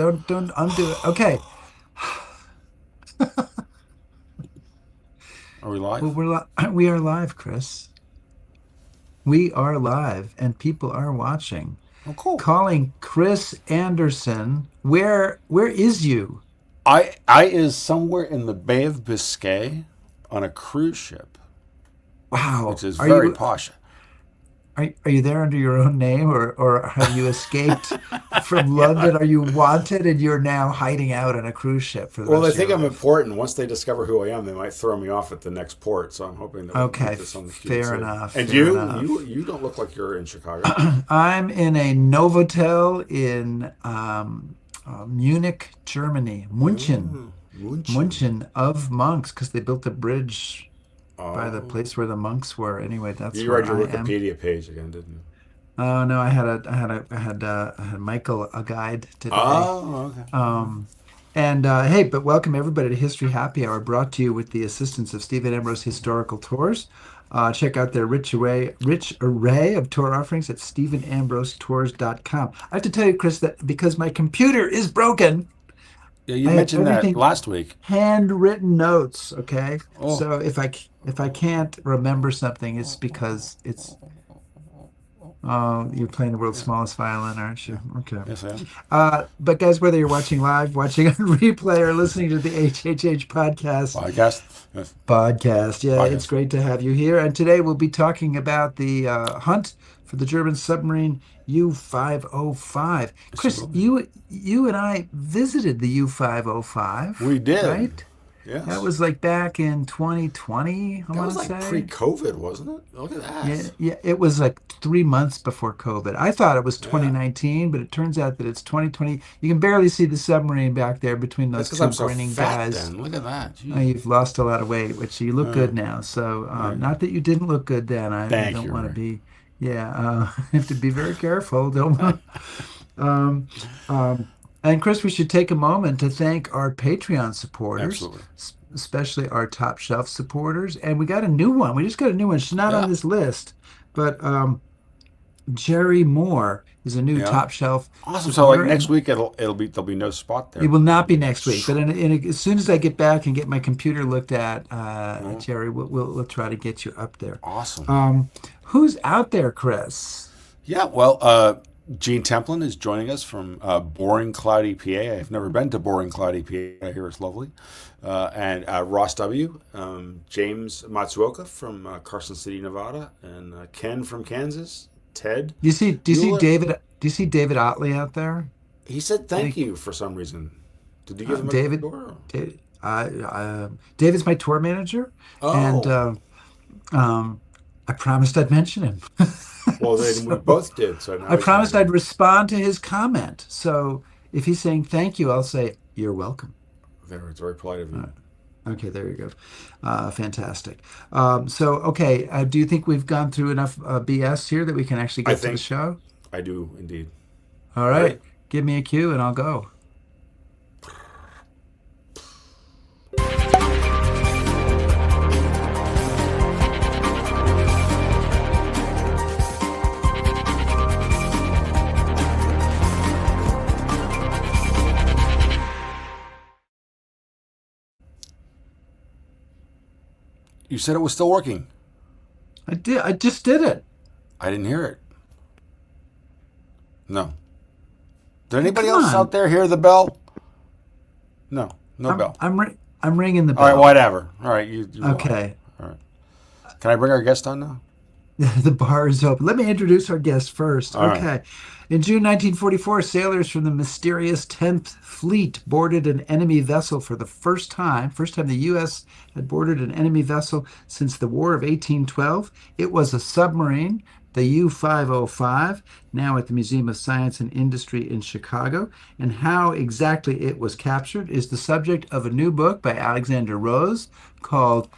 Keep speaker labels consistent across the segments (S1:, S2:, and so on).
S1: Don't undo it. Okay.
S2: Are we
S1: Well,
S2: live?
S1: we are live, Chris. We are live, and people are watching.
S2: Oh, cool.
S1: Calling Chris Anderson. Where is you?
S2: I is somewhere in the Bay of Biscay on a cruise ship, which
S1: Wow.
S2: is
S1: Are
S2: very
S1: you
S2: posh.
S1: are you there under your own name, or have you escaped from
S2: Yeah.
S1: London? Are you wanted and you're now hiding out on a cruise ship for the
S3: Well, they
S1: rest of your
S3: think I'm
S1: life?
S3: important. Once they discover who I am, they might throw me off at the next port. So I'm hoping that we can
S1: Okay,
S3: keep this on the
S1: fair
S3: QT.
S1: enough,
S3: And
S1: fair
S3: you,
S1: enough.
S3: you don't look like you're in Chicago.
S1: I'm in a Novotel in Munich, Germany, München.
S3: Munchen.
S1: Munchen of monks because they built a bridge by the
S3: Oh,
S1: place where the monks were. Anyway, that's
S3: you
S1: where
S3: read your
S1: I am.
S3: Wikipedia page again, didn't you?
S1: Oh no, I had Michael a guide today.
S3: Oh, okay.
S1: Um, and hey, but welcome everybody to History Happy Hour, brought to you with the assistance of Stephen Ambrose Historical Tours. Check out their rich array of tour offerings at stephenambrosetours.com. I have to tell you, Chris, that because my computer is broken,
S2: Yeah, you
S1: I have
S2: mentioned that
S1: everything
S2: last week.
S1: handwritten notes. Okay,
S2: Oh,
S1: so if I can't remember something, it's because it's you're playing the world's
S2: yeah,
S1: smallest violin, aren't
S2: yeah.
S1: you? Okay.
S2: Yes, I am.
S1: But guys, whether you're watching live, watching on replay, or listening to the HHH
S2: Podcast. Yes,
S1: yeah, it's
S2: podcast.
S1: great to have you here. And today we'll be talking about the hunt for the German submarine U-505. Chris,
S2: Absolutely.
S1: you and I visited the U-505,
S2: We did.
S1: right? That
S2: Yes.
S1: was like back in 2020, I
S3: That
S1: want
S3: was
S1: to
S3: like
S1: say.
S3: pre-COVID, wasn't it? Look at
S1: Yeah,
S3: that.
S1: yeah, it was like 3 months before COVID. I thought it was
S3: Yeah.
S1: 2019, but it turns out that it's 2020. You can barely see the submarine back there between
S3: That's
S1: those
S3: because
S1: two
S3: I'm so
S1: grinning
S3: fat.
S1: guys.
S3: Then look at that. Jeez.
S1: You've lost a lot of weight, which you look
S2: Uh,
S1: good now. So,
S2: right.
S1: not that you didn't look good then. I
S2: Thank
S1: don't
S2: you,
S1: want to
S2: Ray.
S1: be, yeah, have to be very careful. Don't want, um, um, and Chris, we should take a moment to thank our Patreon supporters,
S2: Absolutely.
S1: especially our top shelf supporters. And we got a new one. We just got a new one. She's not on
S2: Yeah.
S1: this list, but Jerry Moore is a new
S2: Yeah.
S1: top shelf
S2: Awesome. So like
S1: supporter,
S2: next
S1: and
S2: week it'll be there'll be no spot
S1: it
S2: there.
S1: will not
S2: It'll
S1: be
S2: be
S1: next week. But as soon as I get back and get my computer looked at,
S2: oh,
S1: Jerry, we'll try to get you up there.
S2: awesome.
S1: Um, who's out there, Chris?
S2: Yeah, well, Gene Templin is joining us from boring, cloudy PA. I've never been to boring, cloudy PA. I hear it's lovely. And Ross W., James Matsuoka from Carson City, Nevada, and Ken from Kansas, Ted
S1: Do you see
S2: Mueller.
S1: David? Do you see David Otley out there?
S3: He said
S1: I
S3: thank
S1: think
S3: you for some reason. Did you give him a
S1: David.
S3: tour?
S1: David David's my tour manager, and
S3: Oh,
S1: um, I promised I'd mention him.
S3: well, then we
S1: So
S3: both did. So
S1: I
S3: now he's
S1: promised I'd
S3: mentioned.
S1: respond to his comment. So if he's saying thank you, I'll say you're welcome.
S3: There, it's very polite of
S1: All
S3: you.
S1: right. Okay, there you go. Fantastic. So, okay, do you think we've gone through enough BS here that we can actually
S3: I
S1: get to the
S3: think
S1: show?
S3: I do indeed.
S1: All
S3: Ready?
S1: right, give me a cue and I'll go.
S2: You said it was still working.
S1: I did. I just did it.
S2: I didn't hear it. No. Did
S1: Hey,
S2: anybody
S1: come
S2: else out
S1: on.
S2: there hear the bell? No, no
S1: I'm
S2: bell.
S1: I'm ri I'm ringing the
S2: All right,
S1: bell.
S2: whatever. All right, you go on.
S1: Okay.
S2: All right. Can I bring our guest on now?
S1: The bar is open. Let me introduce our guest first.
S2: All right.
S1: Okay. In June 1944, sailors from the mysterious 10th Fleet boarded an enemy vessel for the first time. First time the U.S. had boarded an enemy vessel since the War of 1812. It was a submarine, the U-505, now at the Museum of Science and Industry in Chicago. And how exactly it was captured is the subject of a new book by Alexander Rose called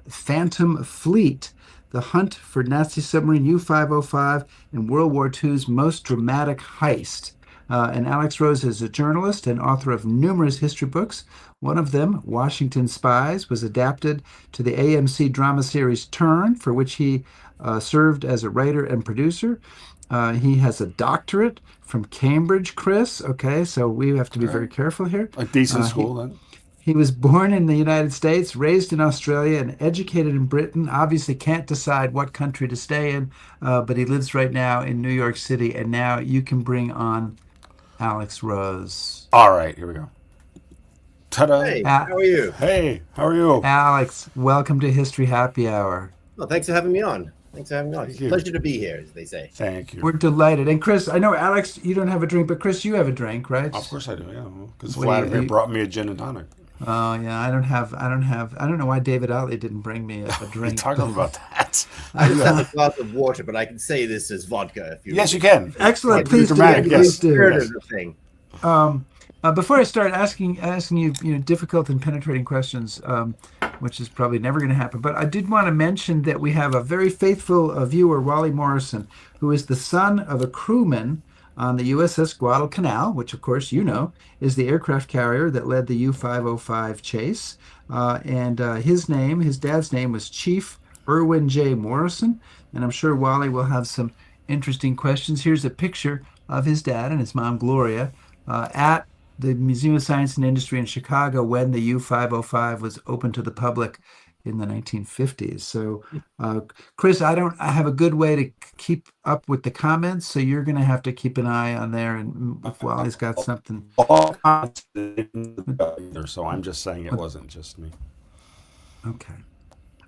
S1: Phantom Fleet: The Hunt for Nazi Submarine U-505 in World War II's Most Dramatic Heist. And Alex Rose is a journalist and author of numerous history books. One of them, Washington Spies, was adapted to the AMC drama series Turn, for which he served as a writer and producer. He has a doctorate from Cambridge, Chris. Okay, so we have to be
S2: Okay.
S1: very careful here.
S2: A decent
S1: Uh, he,
S2: school then.
S1: he was born in the United States, raised in Australia, and educated in Britain. Obviously, can't decide what country to stay in, but he lives right now in New York City. And now you can bring on Alex Rose.
S2: All right, here we go. Ta-da!
S4: Hey,
S1: A-
S4: how are you?
S2: Hey, how are you?
S1: Alex, welcome to History Happy Hour.
S4: Well, thanks for having me on. Thanks for having me on. It's
S2: Thank
S4: a
S2: you.
S4: pleasure to be here, as they say.
S2: Thank you.
S1: We're delighted. And Chris, I know Alex, you don't have a drink, but Chris, you have a drink, right?
S2: Of course I do. Yeah, because
S1: What do you-
S2: Vladimir
S1: you-
S2: brought me a gin and tonic.
S1: Oh yeah, I don't know why David Ali didn't bring me a
S2: We're
S1: drink.
S2: talking about that.
S4: I just have a glass of water, but I can say this as vodka if you.
S2: Yes, you can.
S1: Excellent.
S2: Right,
S1: Please do.
S2: dramatic,
S1: Please
S2: yes.
S1: do.
S4: Spirit
S2: Yes.
S4: of the thing.
S1: Before I start asking you, difficult and penetrating questions, which is probably never going to happen, but I did want to mention that we have a very faithful viewer, Wally Morrison, who is the son of a crewman on the USS Guadalcanal, which of course you know is the aircraft carrier that led the U-505 chase. And his dad's name was Chief Irwin J. Morrison, and I'm sure Wally will have some interesting questions. Here's a picture of his dad and his mom, Gloria, at the Museum of Science and Industry in Chicago when the U-505 was open to the public in the 1950s. So, Chris, I have a good way to keep up with the comments, so you're going to have to keep an eye on there. And if Wally's got something,
S2: So I'm just saying it wasn't just me.
S1: okay.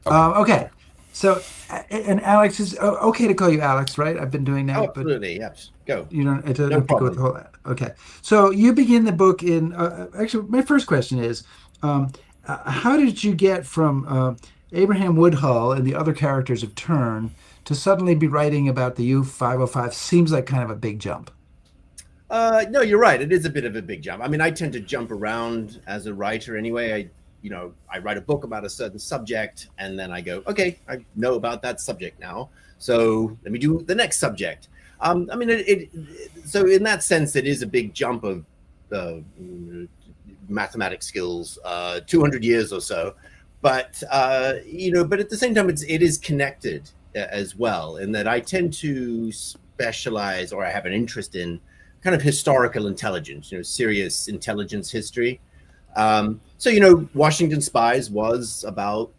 S1: Okay. So, and Alex is okay to call you Alex, right? I've been doing that,
S4: Oh,
S1: but
S4: absolutely, yes. Go.
S1: you don't. It doesn't
S4: No
S1: have to go with the
S4: problem.
S1: whole. Okay. So you begin the book in. Actually, my first question is, how did you get from Abraham Woodhull and the other characters of Turn to suddenly be writing about the U-505? Seems like kind of a big jump.
S4: No, you're right. It is a bit of a big jump. I mean, I tend to jump around as a writer anyway. I write a book about a certain subject, and then I go, okay, I know about that subject now, so let me do the next subject. I mean, so in that sense, it is a big jump of mathematic skills, 200 years or so. But but at the same time, it is connected as well, in that I tend to specialize, or I have an interest in kind of historical intelligence, serious intelligence history. So, Washington Spies was about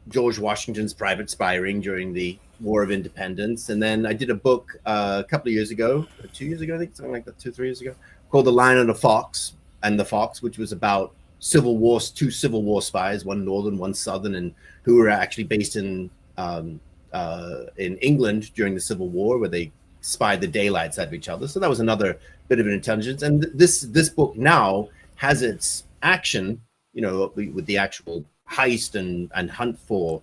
S4: George Washington's private spying during the War of Independence. And then I did a book a couple of years ago, 2 years ago, I think, something like that, 3 years ago, called The Lion and the Fox, which was about two Civil War spies, one Northern, one Southern, and who were actually based in England during the Civil War, where they spied the daylights out of each other. So that was another bit of an intelligence. And this book now has its action, with the actual heist and hunt for,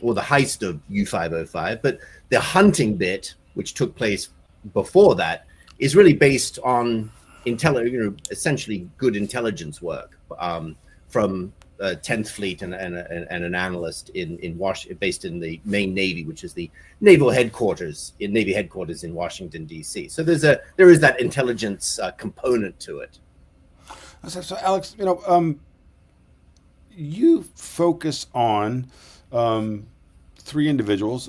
S4: or the heist of U-505. But the hunting bit, which took place before that, is really based on essentially good intelligence work from 10th Fleet and an analyst in Washington, based in the Maine Navy, which is the Navy headquarters in Washington D.C. So there is that intelligence component to it.
S2: So Alex, you focus on three individuals: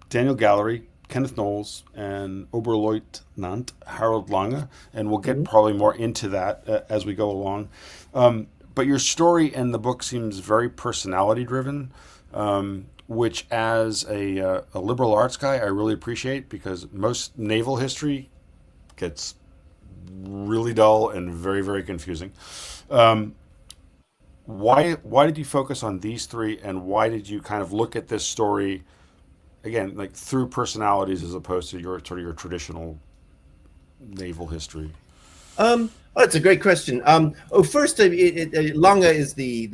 S2: Daniel Gallery, Kenneth Knowles, and Oberleutnant Harold Lange, and we'll get probably more into that as we go along. But your story and the book seems very personality driven, which as a liberal arts guy, I really appreciate, because most naval history gets really dull and very, very confusing. Why did you focus on these three, and why did you kind of look at this story again, like through personalities as opposed to your traditional naval history?
S4: That's a great question. First, Lange is the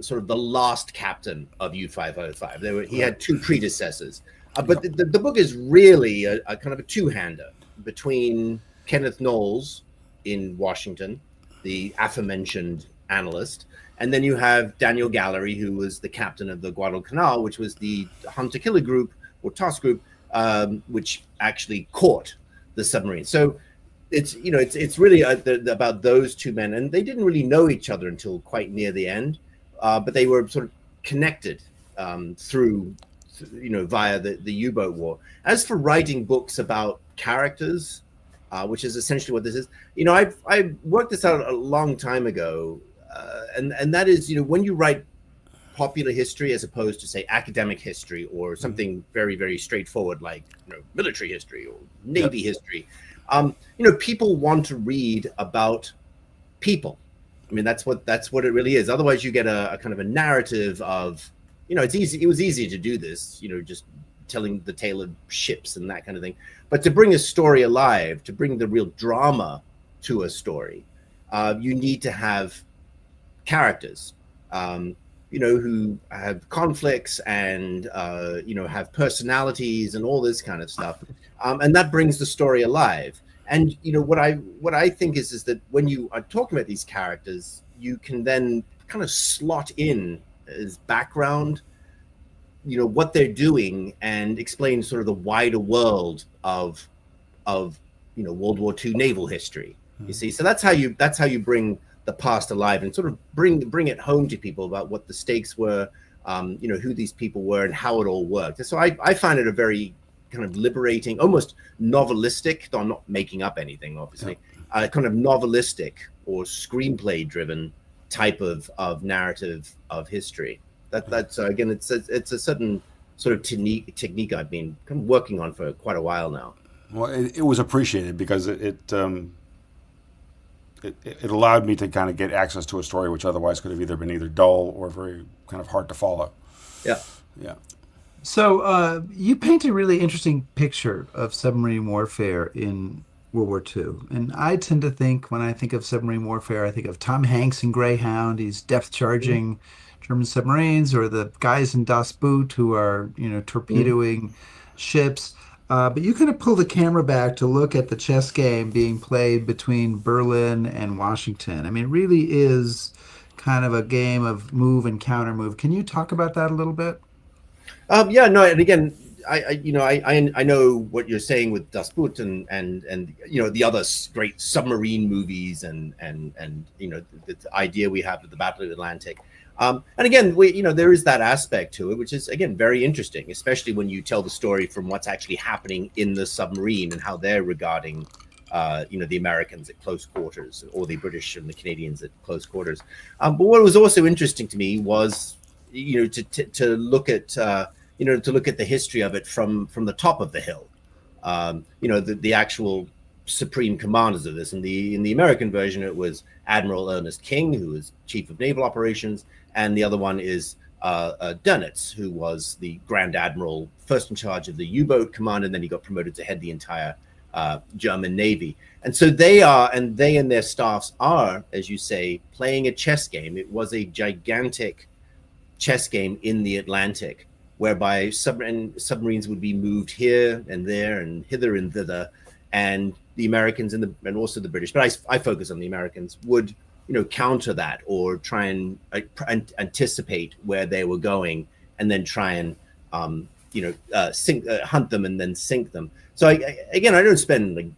S4: sort of the last captain of U-505. He had two predecessors, but the book is really a kind of a two-hander between Kenneth Knowles in Washington, the aforementioned analyst, and then you have Daniel Gallery, who was the captain of the Guadalcanal, which was the hunter-killer group or task group, which actually caught the submarine. So it's really about those two men, and they didn't really know each other until quite near the end, but they were sort of connected through via the U-boat war. As for writing books about characters, which is essentially what this is. I worked this out a long time ago, and that is, when you write popular history as opposed to, say, academic history or something very, very straightforward like military history or Navy history, people want to read about people. I mean, that's what it really is. Otherwise, you get a kind of a narrative of, it's easy. It was easy to do this, just telling the tale of ships and that kind of thing. But to bring a story alive, to bring the real drama to a story, you need to have characters, who have conflicts and, have personalities and all this kind of stuff. And that brings the story alive. And, what I think is that when you are talking about these characters, you can then kind of slot in as background, what they're doing and explain sort of the wider world of World War II naval history. You see, so that's how you bring the past alive and sort of bring it home to people about what the stakes were, who these people were and how it all worked. And so I find it a very kind of liberating, almost novelistic, though I'm not making up anything, obviously, kind of novelistic or screenplay driven type of narrative of history. That's again, it's a certain sort of technique I've been kind of working on for quite a while now.
S2: Well, it was appreciated because it allowed me to kind of get access to a story which otherwise could have either been dull or very kind of hard to follow.
S4: Yeah.
S1: So you paint a really interesting picture of submarine warfare in World War II. And I tend to think, when I think of submarine warfare, I think of Tom Hanks in Greyhound. He's depth charging German submarines, or the guys in Das Boot who are, torpedoing ships. But you kind of pull the camera back to look at the chess game being played between Berlin and Washington. I mean, it really is kind of a game of move and counter move. Can you talk about that a little bit?
S4: And again, I know what you're saying with Das Boot and the other great submarine movies and the idea we have of the Battle of the Atlantic. And again, there is that aspect to it, which is, again, very interesting, especially when you tell the story from what's actually happening in the submarine and how they're regarding, the Americans at close quarters, or the British and the Canadians at close quarters. But what was also interesting to me was, to look at, the history of it from the top of the hill. The actual supreme commanders of this. In the American version, it was Admiral Ernest King, who was chief of naval operations, and the other one is Dönitz, who was the Grand Admiral, first in charge of the U-boat command, and then he got promoted to head the entire German Navy. And so they and their staffs are, as you say, playing a chess game. It was a gigantic chess game in the Atlantic, whereby submarines would be moved here and there and hither and thither, and the Americans and also the British, but I focus on the Americans, would counter that or try and anticipate where they were going, and then try and hunt them and then sink them. So I don't spend like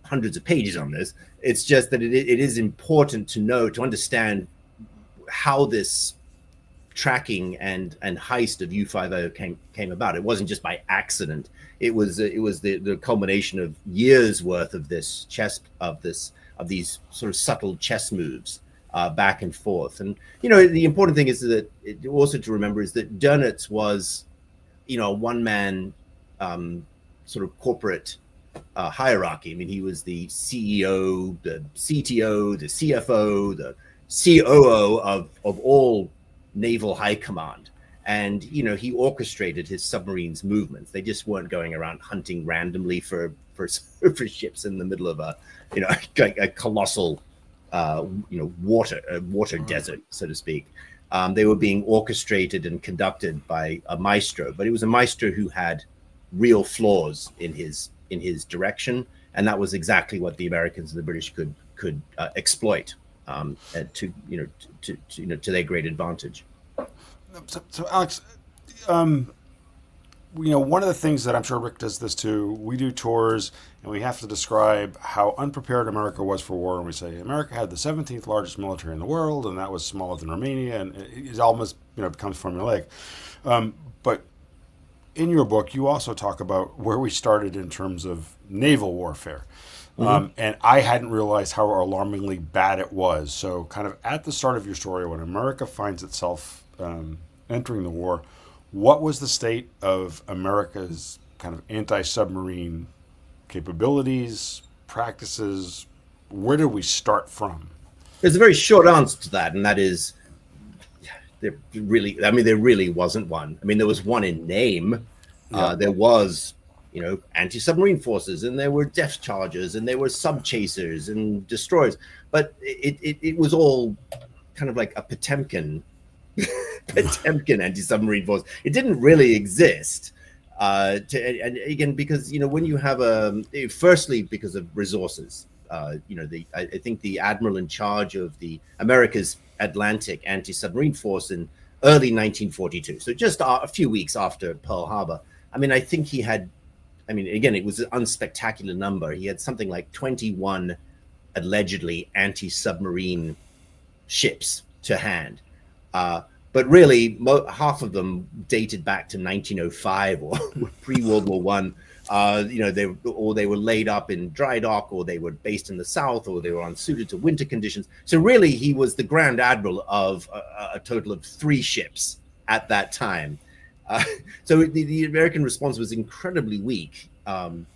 S4: hundreds of pages on this. It's just that it is important to understand how this tracking and heist of U-505 came about. It wasn't just by accident. It was the culmination of years worth of these sort of subtle chess moves back and forth. And the important thing is that also to remember is that Dönitz was a one-man sort of corporate hierarchy. I mean, he was the CEO, the CTO, the CFO, the COO of all naval high command, and he orchestrated his submarines movements. They just weren't going around hunting randomly for ships in the middle of a colossal water desert, so to speak. They were being orchestrated and conducted by a maestro, but it was a maestro who had real flaws in his direction, and that was exactly what the Americans and the British could exploit to their great advantage.
S2: So Alex, one of the things that I'm sure Rick does this too, we do tours and we have to describe how unprepared America was for war. And we say America had the 17th largest military in the world, and that was smaller than Romania, and it almost becomes formulaic. But in your book, you also talk about where we started in terms of naval warfare. And I hadn't realized how alarmingly bad it was. So, kind of at the start of your story, when America finds itself entering the war, what was the state of America's kind of anti-submarine capabilities, practices? Where did we start from?
S4: There's a very short answer to that, and that is there really wasn't one. I mean, there was one in name. There was, anti-submarine forces, and there were depth chargers, and there were sub-chasers and destroyers. But it was all kind of like a Potemkin anti-submarine force. It didn't really exist. And again, because when you have firstly because of resources. I think the admiral in charge of the America's Atlantic anti-submarine force in early 1942, so just a few weeks after Pearl Harbor. I mean, I think he had, again, it was an unspectacular number. He had something like 21 allegedly anti-submarine ships to hand. But really, half of them dated back to 1905 or pre-World War One. They were laid up in dry dock, or they were based in the South, or they were unsuited to winter conditions. So really, he was the Grand Admiral of a total of 3 ships at that time. So the American response was incredibly weak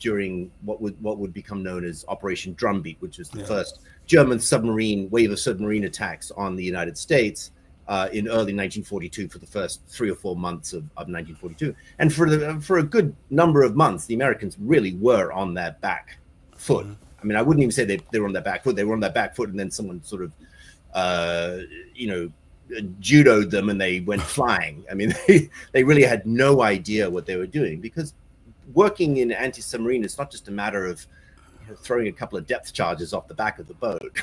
S4: during what would become known as Operation Drumbeat, which was the first German wave of submarine attacks on the United States. In early 1942, for the first 3 or 4 months of 1942, and for a good number of months, the Americans really were on their back foot. I mean, I wouldn't even say they were on their back foot; they were on their back foot, and then someone sort of, judoed them, and they went flying. I mean, they really had no idea what they were doing, because working in anti-submarine is not just a matter of throwing a couple of depth charges off the back of the boat,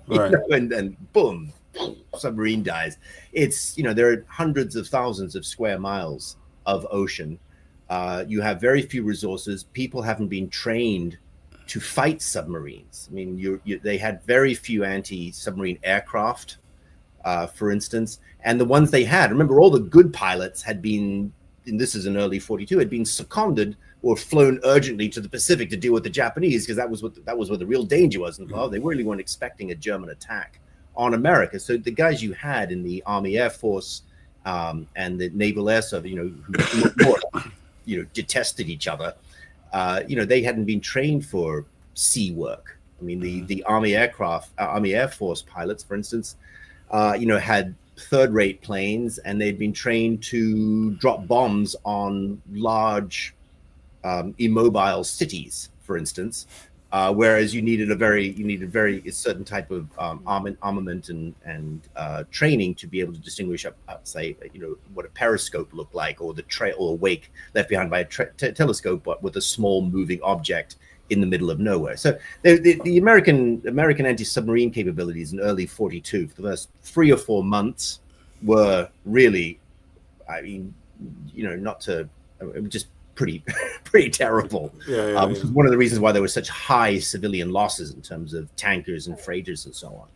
S2: Right.
S4: and boom. Submarine dies. It's there are hundreds of thousands of square miles of ocean. You have very few resources. People haven't been trained to fight submarines. I mean, they had very few anti-submarine aircraft, for instance, and the ones they had. Remember, all the good pilots had been, and this is in early 42, had been seconded or flown urgently to the Pacific to deal with the Japanese, because that was what the real danger was. And they really weren't expecting a German attack on America. So the guys you had in the Army Air Force and the Naval Air Service, who detested each other, they hadn't been trained for sea work. I mean, the Army Air Force pilots, for instance, had third-rate planes, and they'd been trained to drop bombs on large immobile cities, for instance. Whereas you needed a very certain type of armament and training to be able to distinguish, say, what a periscope looked like, or or a wake left behind by a telescope, but with a small moving object in the middle of nowhere. So the American anti-submarine capabilities in early 42, for the first 3 or 4 months, were really, just pretty terrible. Which is one of the reasons why there were such high civilian losses in terms of tankers and freighters and so on.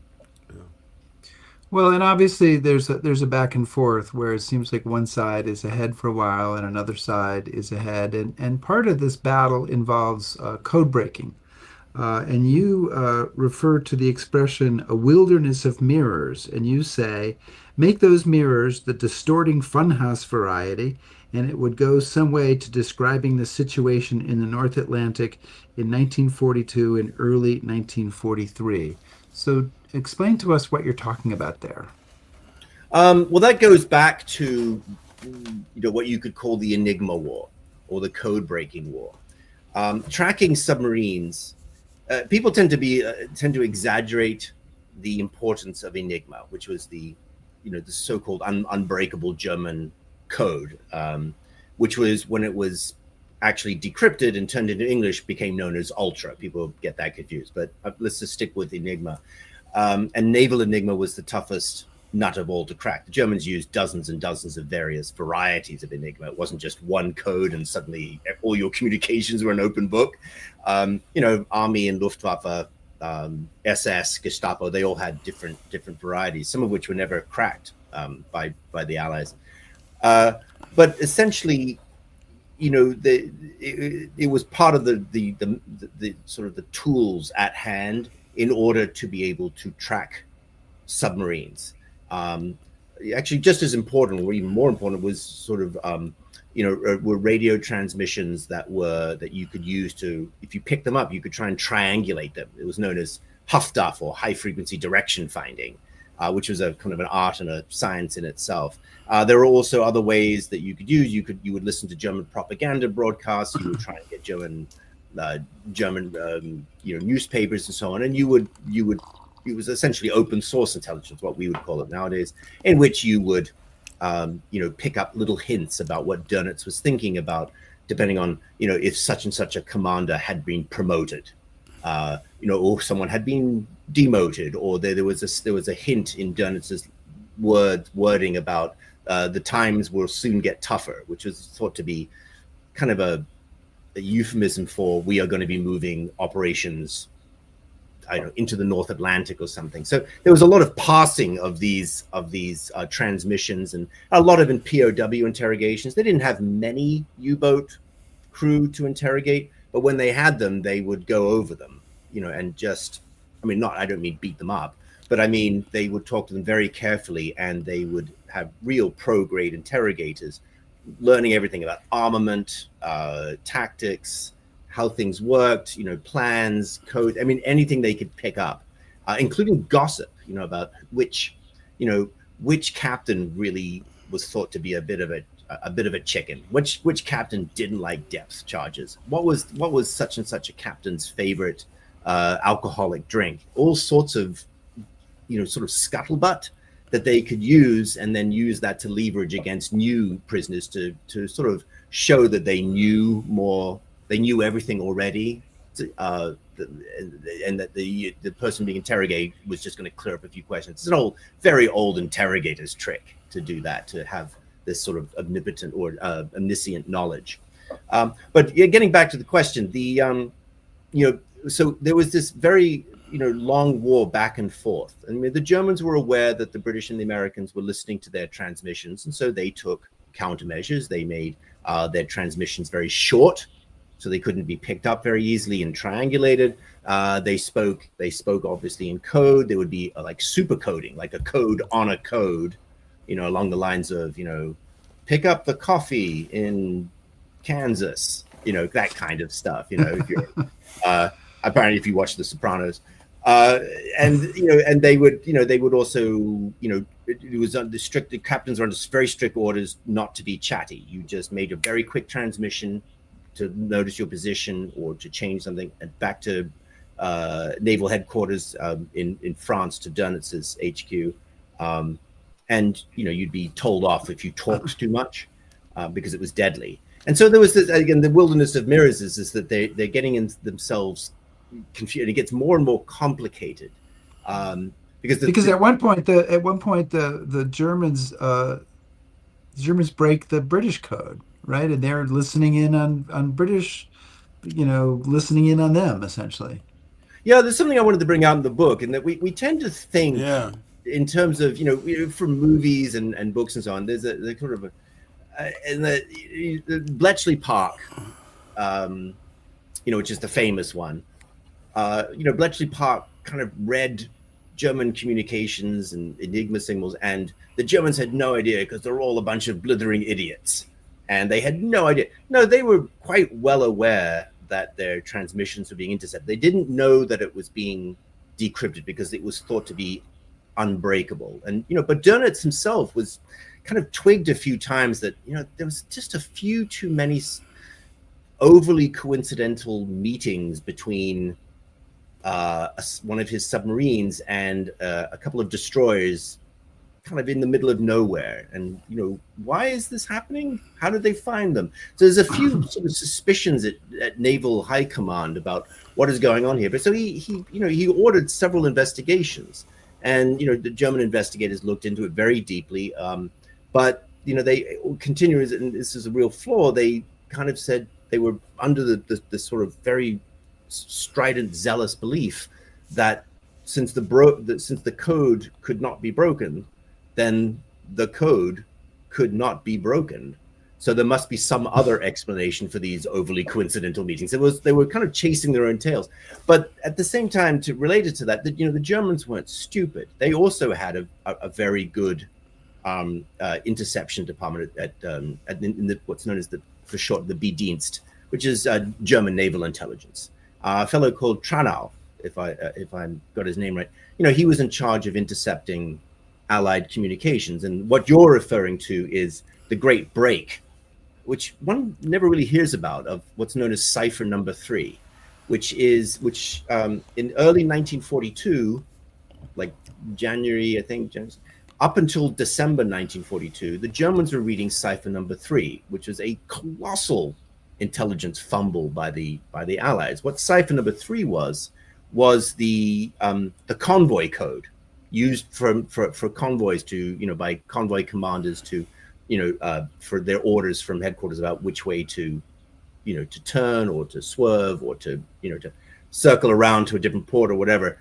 S1: Well, and obviously there's a back and forth where it seems like one side is ahead for a while and another side is ahead, and part of this battle involves code breaking. And you refer to the expression "a wilderness of mirrors," and you say, "Make those mirrors the distorting funhouse variety, and it would go some way to describing the situation in the North Atlantic in 1942 and early 1943." So explain to us what you're talking about there.
S4: Well, that goes back to what you could call the Enigma War, or the code-breaking war. Tracking submarines, people tend to exaggerate the importance of Enigma, which was the so-called unbreakable German code, which was, when it was actually decrypted and turned into English, became known as Ultra. People get that confused, but let's just stick with Enigma. And Naval Enigma was the toughest nut of all to crack. The Germans used dozens and dozens of various varieties of Enigma. It wasn't just one code and suddenly all your communications were an open book. Army and Luftwaffe, SS, Gestapo, they all had different varieties, some of which were never cracked by the Allies. But essentially, it was part of the sort of the tools at hand in order to be able to track submarines. Actually, just as important, or even more important, was sort of were radio transmissions that you could use to, if you pick them up, you could try and triangulate them. It was known as HFDUF, or high frequency direction finding, which was a kind of an art and a science in itself. There were also other ways that you could use. You would listen to German propaganda broadcasts. You would try and get German newspapers and so on, and you would it was essentially open source intelligence, what we would call it nowadays, in which you would pick up little hints about what Dönitz was thinking about, depending on if such and such a commander had been promoted, or someone had been demoted, or there was a hint in Dönitz's wording about the times will soon get tougher, which was thought to be kind of a euphemism for we are going to be moving operations, into the North Atlantic or something. So there was a lot of passing of these transmissions, and a lot of in POW interrogations. They didn't have many U-boat crew to interrogate, but when they had them, they would go over them, and just, I don't mean beat them up, but I mean, they would talk to them very carefully, and they would have real pro-grade interrogators learning everything about armament, tactics, how things worked, plans, code, anything they could pick up, including gossip, about which captain really was thought to be a bit of a chicken, which captain didn't like depth charges, what was such and such a captain's favorite alcoholic drink, all sorts of sort of scuttlebutt that they could use, and then use that to leverage against new prisoners to sort of show that they knew more. They knew everything already, and that the person being interrogated was just going to clear up a few questions. It's an very old interrogator's trick to do that, to have this sort of omnipotent or omniscient knowledge. But getting back to the question, so there was this very long war back and forth. The Germans were aware that the British and the Americans were listening to their transmissions, and so they took countermeasures. They made their transmissions very short, so they couldn't be picked up very easily and triangulated. They spoke obviously in code. There would be like super coding, like a code on a code, along the lines of, pick up the coffee in Kansas, that kind of stuff. If you're apparently if you watch The Sopranos, and they would also, it was under strict. The captains were under very strict orders not to be chatty. You just made a very quick transmission to notice your position or to change something, and back to naval headquarters in France, to Dönitz's HQ, and you'd be told off if you talked too much, because it was deadly. And so there was this, again, the wilderness of mirrors is that they're getting in themselves confused. It gets more and more complicated, because
S1: at one point the Germans break the British code, right? And they're listening in on British, listening in on them, essentially.
S4: Yeah, there's something I wanted to bring out in the book, and that we tend to think in terms of, from movies and books and so on, there's a sort of in the Bletchley Park, which is the famous one. Bletchley Park kind of read German communications and Enigma signals, and the Germans had no idea, because they're all a bunch of blithering idiots. And they had no idea. No, they were quite well aware that their transmissions were being intercepted. They didn't know that it was being decrypted, because it was thought to be unbreakable. And, but Dönitz himself was kind of twigged a few times that, there was just a few too many overly coincidental meetings between one of his submarines and a couple of destroyers, kind of in the middle of nowhere. And why is this happening? How did they find them? So there's a few sort of suspicions at Naval High Command about what is going on here. But so he ordered several investigations, and the German investigators looked into it very deeply. But they continue, and this is a real flaw. They kind of said they were under the sort of very strident, zealous belief that since the code could not be broken, then the code could not be broken. So there must be some other explanation for these overly coincidental meetings. They were kind of chasing their own tails. But at the same time, related to that, the Germans weren't stupid. They also had a very good interception department in what's known as for short, the B-Dienst, which is German naval intelligence. A fellow called Tranau, if I got his name right, he was in charge of intercepting Allied communications. And what you're referring to is the Great Break, which one never really hears about, of what's known as Cipher Number 3, which in early 1942, like January, I think, up until December 1942, the Germans were reading Cipher Number 3, which was a colossal intelligence fumble by the Allies. What Cipher Number 3 was the convoy code used for convoys to, by convoy commanders to, for their orders from headquarters about which way to turn or to swerve or to circle around to a different port or whatever.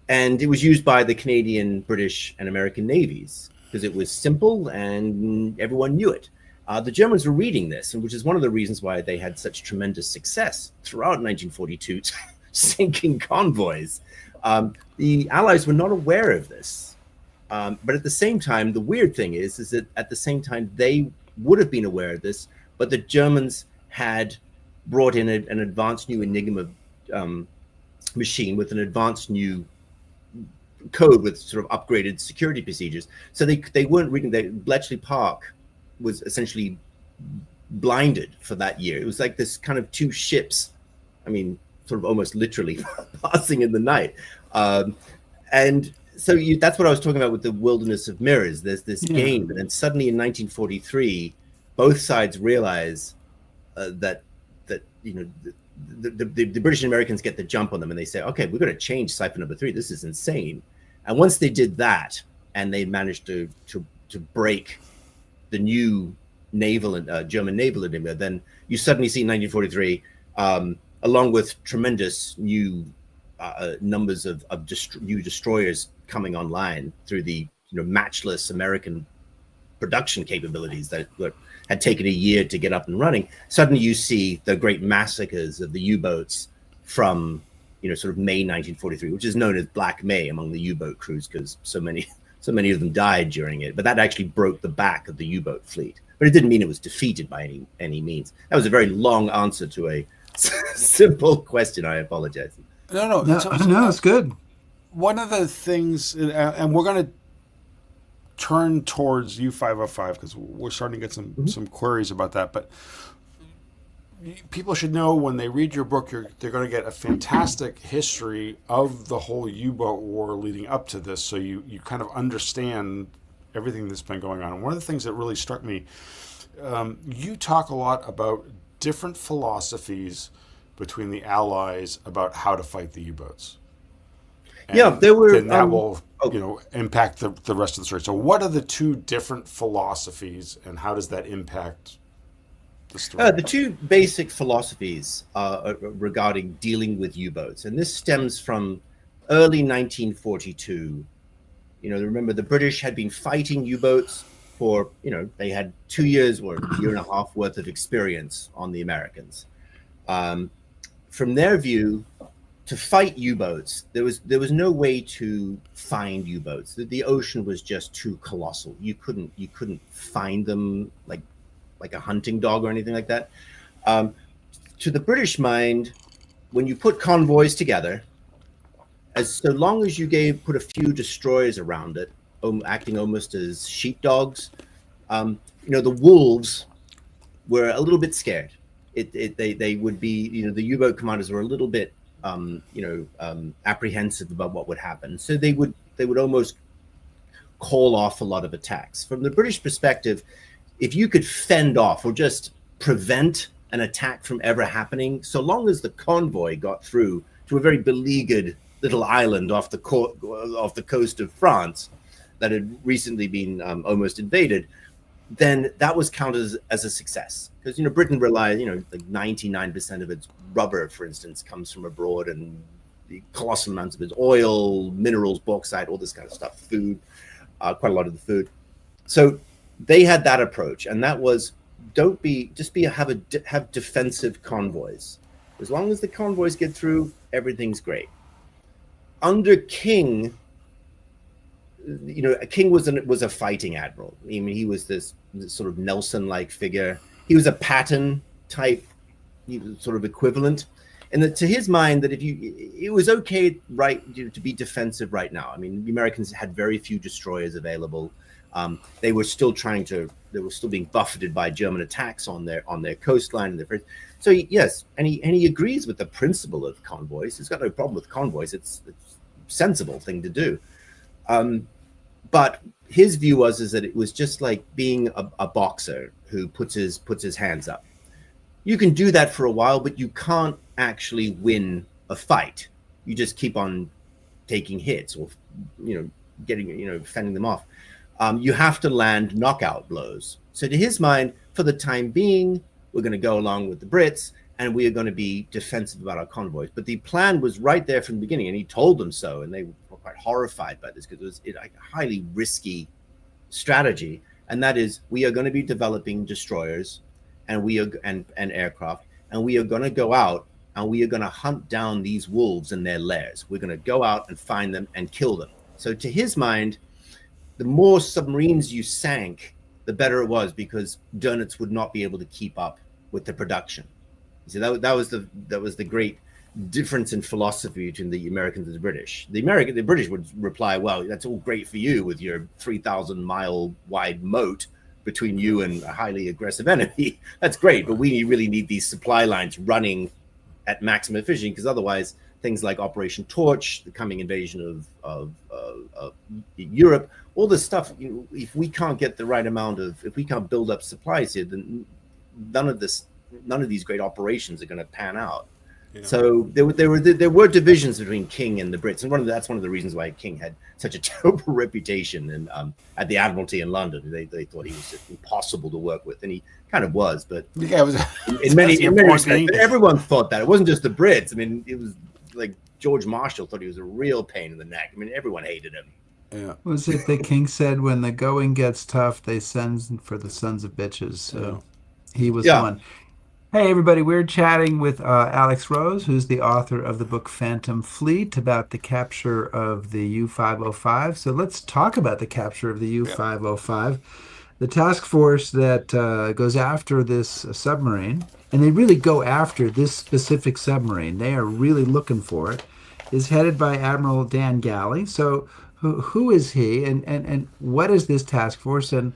S4: And it was used by the Canadian, British, and American navies because it was simple and everyone knew it. The Germans were reading this, and which is one of the reasons why they had such tremendous success throughout 1942, sinking convoys. The Allies were not aware of this. But at the same time, the weird thing is that at the same time, they would have been aware of this, but the Germans had brought in an advanced new Enigma machine with an advanced new code with sort of upgraded security procedures. So they weren't reading. Bletchley Park was essentially blinded for that year. It was like this kind of two ships, sort of almost literally passing in the night. And so that's what I was talking about with the wilderness of mirrors. There's this game, and then suddenly in 1943, both sides realize that the British and Americans get the jump on them, and they say, "Okay, we're going to change Cipher Number 3. This is insane." And once they did that, and they managed to break the new German naval enigma, then you suddenly see 1943, along with tremendous new numbers of new destroyers coming online through the matchless American production capabilities that had taken a year to get up and running. Suddenly you see the great massacres of the U-boats from sort of May 1943, which is known as Black May among the U-boat crews because so many of them died during it. But that actually broke the back of the U-boat fleet. But it didn't mean it was defeated by any means. That was a very long answer to a simple question. I apologize.
S2: No,
S1: it's good.
S2: One of the things, and we're going to turn towards U-505 because we're starting to get some queries about that. But people should know when they read your book, they're going to get a fantastic history of the whole U-boat war leading up to this, so you kind of understand everything that's been going on. And one of the things that really struck me, you talk a lot about different philosophies between the Allies about how to fight the U-boats. And
S4: there were.
S2: Then that will, impact the rest of the story. So, what are the two different philosophies, and how does that impact the story?
S4: The two basic philosophies regarding dealing with U-boats, and this stems from early 1942. Remember the British had been fighting U-boats for, they had 2 years or a year and a half worth of experience on the Americans. From their view, to fight U-boats, there was no way to find U-boats. The ocean was just too colossal. You couldn't find them like a hunting dog or anything like that. To the British mind, when you put convoys together, so long as you put a few destroyers around it, acting almost as sheepdogs, the wolves were a little bit scared. They would be, the U-boat commanders were a little bit apprehensive about what would happen. So they would almost call off a lot of attacks. From the British perspective, if you could fend off or just prevent an attack from ever happening, so long as the convoy got through to a very beleaguered little island off the coast of France that had recently been almost invaded, then that was counted as a success. Because Britain relied, like 99% of its rubber, for instance, comes from abroad, and the colossal amounts of its oil, minerals, bauxite, all this kind of stuff, food, quite a lot of the food. So They had that approach, and that was have defensive convoys. As long as the convoys get through, everything's great. Under King, King was a fighting admiral. I mean, he was this sort of Nelson-like figure. He was a Patton type, sort of equivalent, and that to his mind, that it was okay, right, to be defensive right now. I mean, the Americans had very few destroyers available. They were still being buffeted by German attacks on their coastline. So yes, and he agrees with the principle of convoys. He's got no problem with convoys. It's a sensible thing to do. But his view is that it was just like being a boxer who puts his hands up. You can do that for a while, but you can't actually win a fight. You just keep on taking hits, or fending them off. You have to land knockout blows. So to his mind, for the time being, we're going to go along with the Brits, and we are going to be defensive about our convoys. But the plan was right there from the beginning, and he told them so, and they were quite horrified by this, because it was a highly risky strategy. And that is, we are going to be developing destroyers and aircraft, and we are going to go out and we are going to hunt down these wolves in their lairs. We're going to go out and find them and kill them. So to his mind, the more submarines you sank, the better it was, because Dönitz would not be able to keep up with the production. So that was the great difference in philosophy between the Americans and the British. The British would reply, "Well, that's all great for you with your 3,000-mile wide moat between you and a highly aggressive enemy. That's great, but we really need these supply lines running at maximum efficiency, because otherwise things like Operation Torch, the coming invasion of Europe, all this stuff, if we can't get the right amount if we can't build up supplies here, then none of these great operations are going to pan out." Yeah. So there were divisions between King and the Brits, and that's one of the reasons why King had such a terrible reputation at the Admiralty in London. They thought he was just impossible to work with, and he kind of was. But
S2: yeah, it was
S4: in many respects, everyone thought that. It wasn't just the Brits. I mean, it was like George Marshall thought he was a real pain in the neck. I mean, everyone hated him.
S2: Yeah.
S1: Was it that King said, when the going gets tough, they send for the sons of bitches? So he was one. Hey, everybody, we're chatting with Alex Rose, who's the author of the book Phantom Fleet, about the capture of the U-505. So let's talk about the capture of the U-505. The task force that goes after this submarine, and they really go after this specific submarine. They are really looking for it, is headed by Admiral Dan Galley. So who is he, and what is this task force? And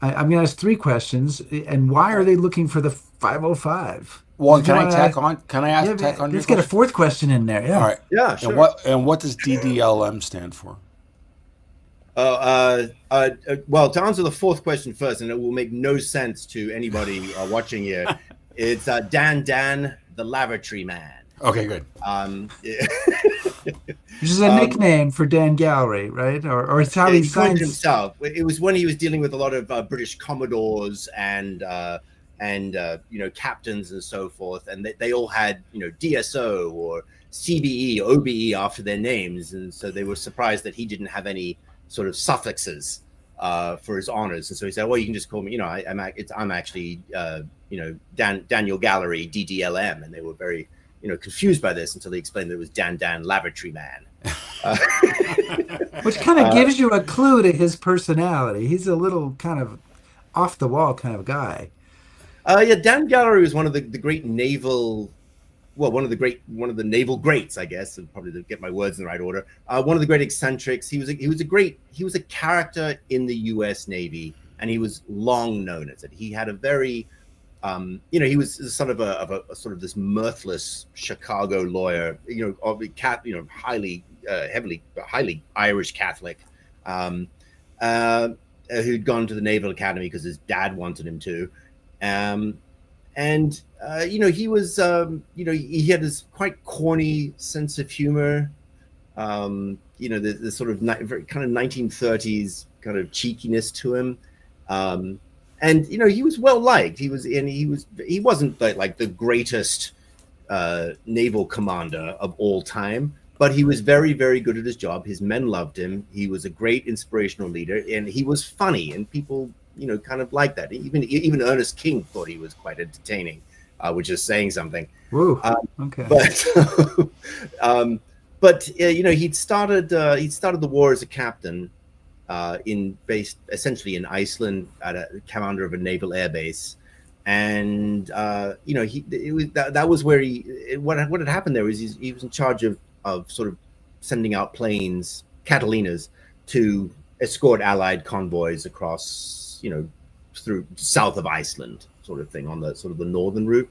S1: I'm going to ask three questions. And why are they looking for the 505?
S2: Well, can I tack on? Can I ask tack on?
S1: Let's get a fourth question in there. Yeah.
S2: All right.
S4: Yeah. Sure.
S2: And what does DDLM stand for?
S4: Well, to answer the fourth question first, and it will make no sense to anybody watching here, it's Dan, the lavatory man.
S2: Okay, good.
S1: Which is a nickname for Dan Gallery, right? Or it's how he signs
S4: himself. It was when he was dealing with a lot of British commodores and captains and so forth, and they all had DSO or CBE, OBE after their names, and so they were surprised that he didn't have any sort of suffixes for his honors, and so he said, "Well, you can just call me. I'm actually Daniel Gallery, DDLM," and they were very confused by this until they explained that it was Dan Lavatory Man.
S1: Which kind of gives you a clue to his personality. He's a little kind of off the wall kind of guy.
S4: Dan Gallery was one of the great naval, one of the naval greats, I guess, probably to get my words in the right order. One of the great eccentrics. He was a character in the U.S. Navy, and he was long known as it. He had a very he was sort of this mirthless Chicago lawyer, highly Irish Catholic, who'd gone to the Naval Academy because his dad wanted him to, he was, he had this quite corny sense of humor, the sort of kind of 1930s kind of cheekiness to him. And he was well liked. He wasn't like the greatest naval commander of all time, but he was very, very good at his job. His men loved him. He was a great inspirational leader, and he was funny. And people kind of like that. Even Ernest King thought he was quite entertaining, which is saying something.
S1: Whoa. Okay.
S4: But he'd started the war as a captain, based essentially in Iceland at a commander of a naval air base. And that was where what had happened there was he was in charge of sort of sending out planes, Catalinas, to escort Allied convoys across, through south of Iceland, sort of thing, on the sort of the northern route.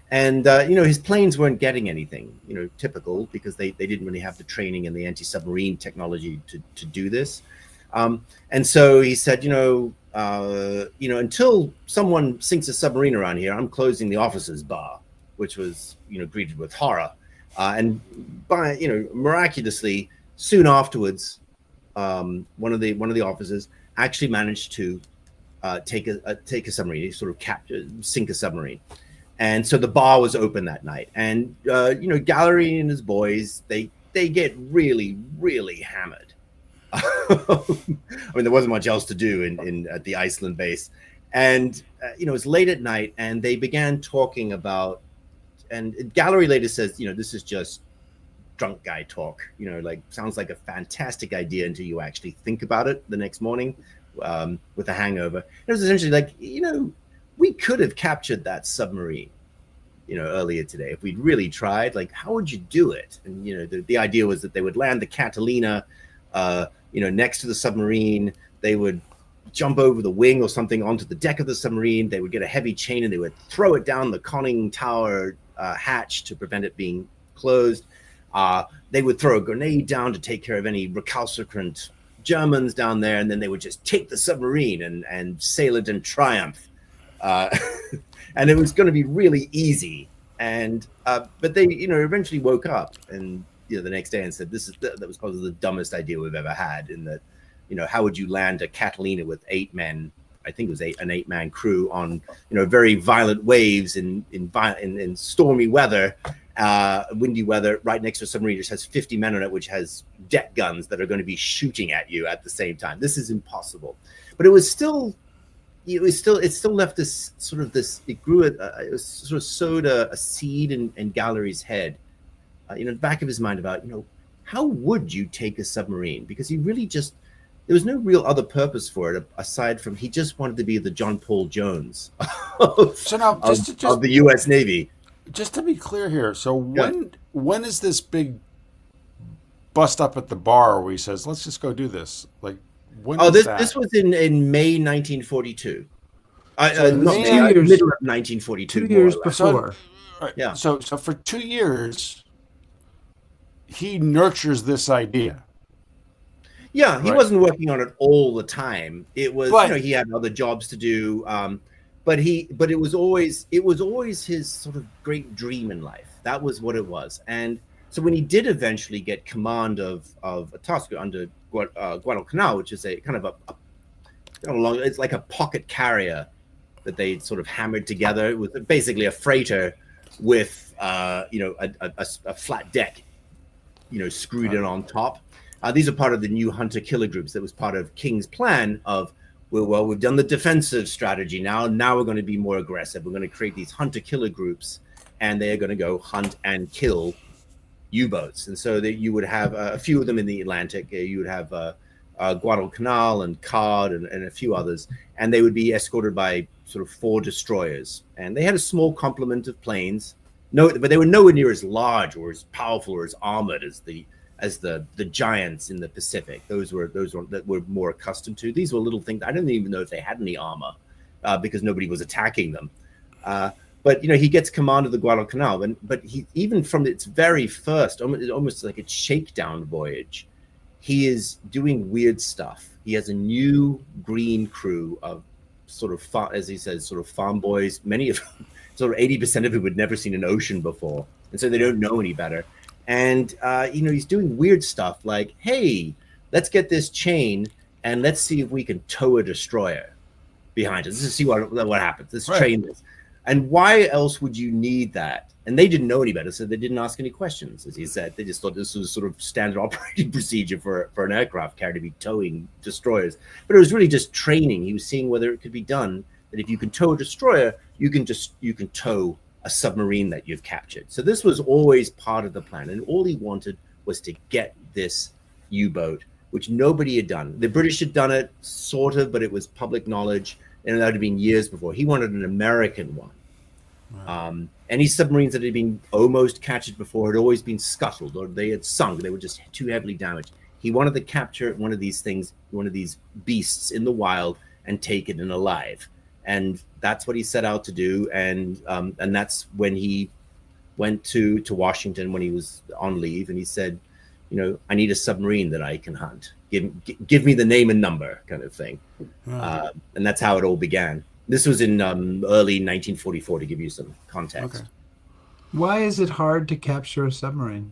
S4: And his planes weren't getting anything, typical, because they didn't really have the training and the anti-submarine technology to do this. And so he said, until someone sinks a submarine around here, I'm closing the officers' bar, which was, greeted with horror. And by, miraculously, soon afterwards, one of the officers actually managed to take a submarine, sort of sink a submarine. And so the bar was open that night. And, Gallery and his boys, they get really, really hammered. I mean, there wasn't much else to do at the Iceland base. And, it was late at night, and they began talking about, and Gallery later says, this is just drunk guy talk, sounds like a fantastic idea until you actually think about it the next morning with a hangover. It was essentially like, we could have captured that submarine, earlier today if we'd really tried. Like, how would you do it? And the idea was that they would land the Catalina, next to the submarine. They would jump over the wing or something onto the deck of the submarine. They would get a heavy chain and they would throw it down the conning tower hatch to prevent it being closed. They would throw a grenade down to take care of any recalcitrant Germans down there, and then they would just take the submarine and sail it in triumph. And it was going to be really easy. And but they, eventually woke up and the next day and said, that was probably the dumbest idea we've ever had. In that, how would you land a Catalina with 8 men? I think it was an 8-man crew on very violent waves in stormy weather, windy weather, right next to a submarine which has 50 men on it, which has deck guns that are going to be shooting at you at the same time. This is impossible. But it still left this sort of it grew it was sort of sowed a seed in Gallery's head, in the back of his mind about how would you take a submarine, because he really there was no real other purpose for it aside from he just wanted to be the John Paul Jones of the U.S. Navy.
S2: Just to be clear here, so when is this big bust up at the bar where he says, "Let's just go do this"? Like, when?
S4: This was in May 1942. Middle of 1942.
S1: 2 years before.
S2: Yeah. So for 2 years, he nurtures this idea.
S4: Yeah, he wasn't working on it all the time. It was, he had other jobs to do, but it was always his sort of great dream in life. That was what it was. And so when he did eventually get command of a task under Guadalcanal, which is a kind of it's like a pocket carrier that they sort of hammered together. It was basically a freighter with a flat deck, screwed in on top. These are part of the new hunter-killer groups. That was part of King's plan of, we've done the defensive strategy. Now we're going to be more aggressive. We're going to create these hunter-killer groups, and they're going to go hunt and kill U-boats. And so that you would have a few of them in the Atlantic. You would have Guadalcanal and Cod and a few others, and they would be escorted by sort of 4 destroyers. And they had a small complement of planes. But they were nowhere near as large or as powerful or as armored as the giants in the Pacific. Those were that were more accustomed to. These were little things. I don't even know if they had any armor because nobody was attacking them. But he gets command of the Guadalcanal, but he, even from its very first, almost like its shakedown voyage, he is doing weird stuff. He has a new green crew of sort of, as he says, sort of farm boys. Many of them, sort of 80% of whom had never seen an ocean before, and so they don't know any better. And he's doing weird stuff like, hey, let's get this chain and let's see if we can tow a destroyer behind us. Let's see what happens. Let's train this. And why else would you need that? And they didn't know any better, so they didn't ask any questions. As he said, they just thought this was sort of standard operating procedure for an aircraft carrier to be towing destroyers. But it was really just training. He was seeing whether it could be done. That if you can tow a destroyer, you can tow a submarine that you've captured. So this was always part of the plan, and all he wanted was to get this U-boat, which nobody had done. The British had done it, sort of, but it was public knowledge, and that had been years before. He wanted an American one. Wow. Any submarines that had been almost captured before had always been scuttled, or they had sunk. They were just too heavily damaged. He wanted to capture one of these things, one of these beasts in the wild, and take it in alive. And that's what he set out to do. And that's when he went to Washington when he was on leave, and he said, I need a submarine that I can hunt. Give me the name and number, kind of thing. Wow. And that's how it all began. This was in early 1944, to give you some context.
S1: Okay. Why is it hard to capture a submarine?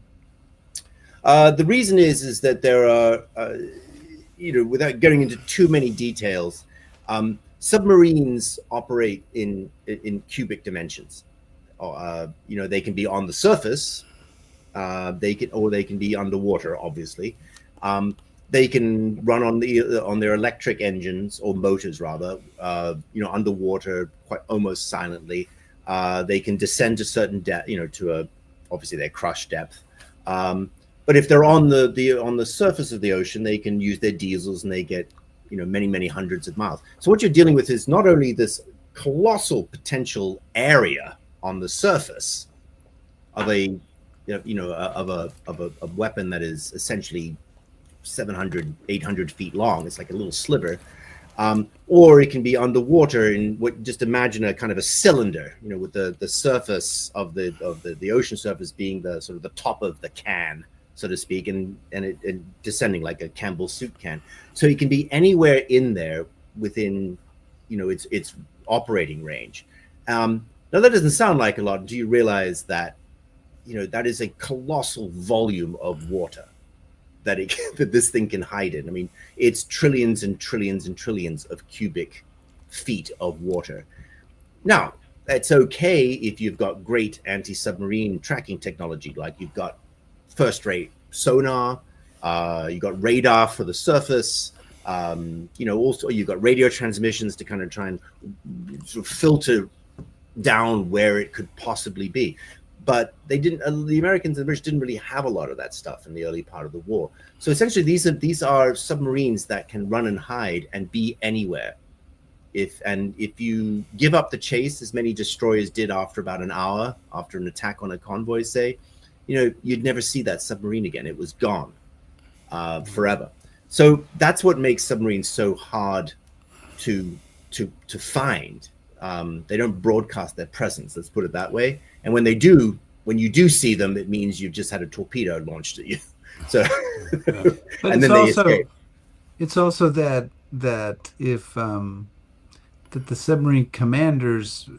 S4: The reason is that there are, without getting into too many details, submarines operate in cubic dimensions. They can be on the surface, they can be underwater, obviously. They can run on their electric engines, or motors rather, underwater, almost silently. They can descend to certain depth, obviously their crush depth. But if they're on the surface of the ocean, they can use their diesels, and they get many, many hundreds of miles. So what you're dealing with is not only this colossal potential area on the surface of a weapon that is essentially 700, 800 feet long. It's like a little sliver. Or it can be underwater in just imagine a kind of a cylinder, with the surface of the ocean surface being the sort of the top of the can, so to speak, and it descending like a Campbell soup can. So it can be anywhere in there within, its operating range. Now that doesn't sound like a lot until you realize that, that is a colossal volume of water that this thing can hide in. I mean, it's trillions and trillions and trillions of cubic feet of water. Now, that's okay if you've got great anti-submarine tracking technology, like you've got first-rate sonar, you've got radar for the surface, also you've got radio transmissions to kind of try and sort of filter down where it could possibly be. But they didn't. The Americans and the British didn't really have a lot of that stuff in the early part of the war. So essentially, these are submarines that can run and hide and be anywhere. If you give up the chase, as many destroyers did after about an hour after an attack on a convoy, say, you'd never see that submarine again. It was gone forever. So that's what makes submarines so hard to find. They don't broadcast their presence. Let's put it that way. And when you do see them, it means you've just had a torpedo launched at you. So, and then they escape.
S1: It's also that if that the submarine commanders,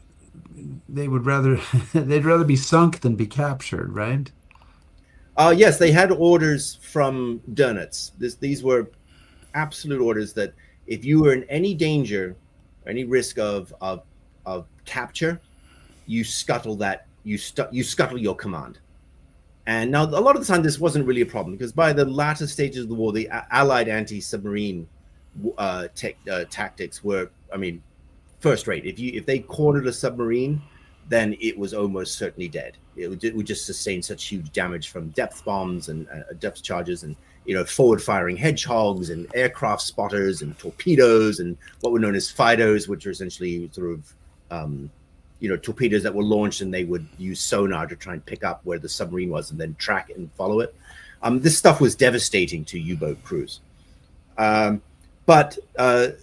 S1: they'd rather be sunk than be captured, right?
S4: Yes, they had orders from Dönitz. These were absolute orders that if you were in any danger, any risk of capture, you scuttle that. You scuttle your command. And now a lot of the time this wasn't really a problem, because by the latter stages of the war, the Allied anti-submarine tactics were, first rate. If they cornered a submarine, then it was almost certainly dead. It would just sustain such huge damage from depth bombs and depth charges and forward firing hedgehogs and aircraft spotters and torpedoes and what were known as FIDOs, which are essentially sort of torpedoes that were launched, and they would use sonar to try and pick up where the submarine was and then track it and follow it. This stuff was devastating to U-boat crews. But the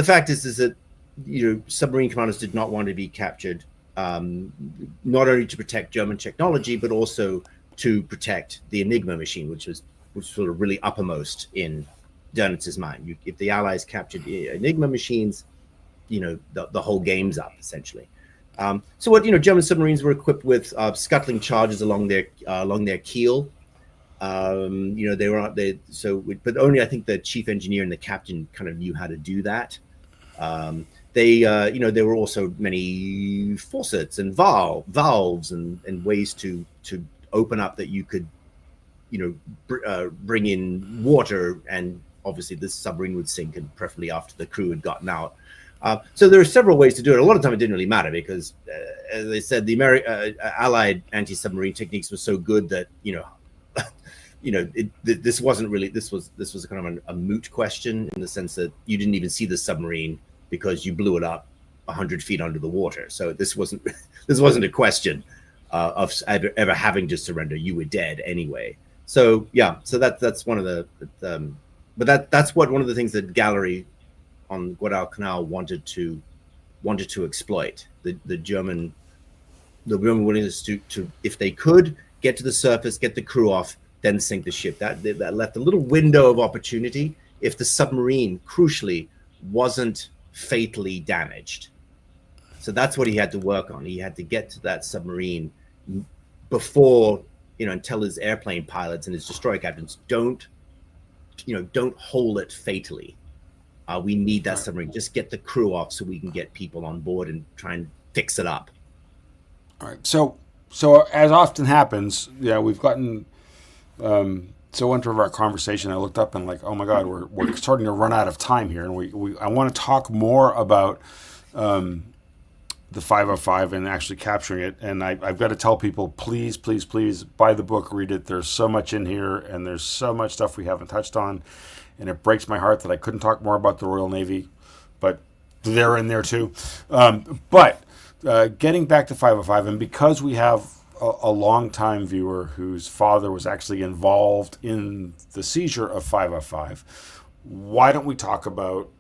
S4: fact is that submarine commanders did not want to be captured, not only to protect German technology, but also to protect the Enigma machine, which was sort of really uppermost in Dönitz's mind. If the Allies captured Enigma machines, the whole game's up, essentially. So what German submarines were equipped with scuttling charges along their keel. They were not they so, but only I think the chief engineer and the captain kind of knew how to do that. there were also many faucets and valves and ways to open up that you could, bring in water, and obviously this submarine would sink, and preferably after the crew had gotten out. So there are several ways to do it. A lot of time it didn't really matter because, as I said, the Allied anti-submarine techniques were so good that this wasn't really this was kind of a moot question, in the sense that you didn't even see the submarine because you blew it up 100 feet under the water. So this wasn't a question of ever having to surrender. You were dead anyway. So yeah, so that's one of the that's what one of the things that Gallery on Guadalcanal wanted to exploit, the German willingness to, if they could, get to the surface, get the crew off, then sink the ship. That left a little window of opportunity if the submarine, crucially, wasn't fatally damaged. So that's what he had to work on. He had to get to that submarine before, and tell his airplane pilots and his destroyer captains, don't hole it fatally. We need that submarine. Just get the crew off so we can get people on board and try and fix it up.
S2: All right. So as often happens, we've gotten so into our conversation. I looked up and like, oh my God, we're starting to run out of time here, and I want to talk more about the 505 and actually capturing it. And I've got to tell people, please, please, please buy the book, read it. There's so much in here, and there's so much stuff we haven't touched on. And it breaks my heart that I couldn't talk more about the Royal Navy, but they're in there too. But getting back to 505, and because we have a long-time viewer whose father was actually involved in the seizure of 505, why don't we talk about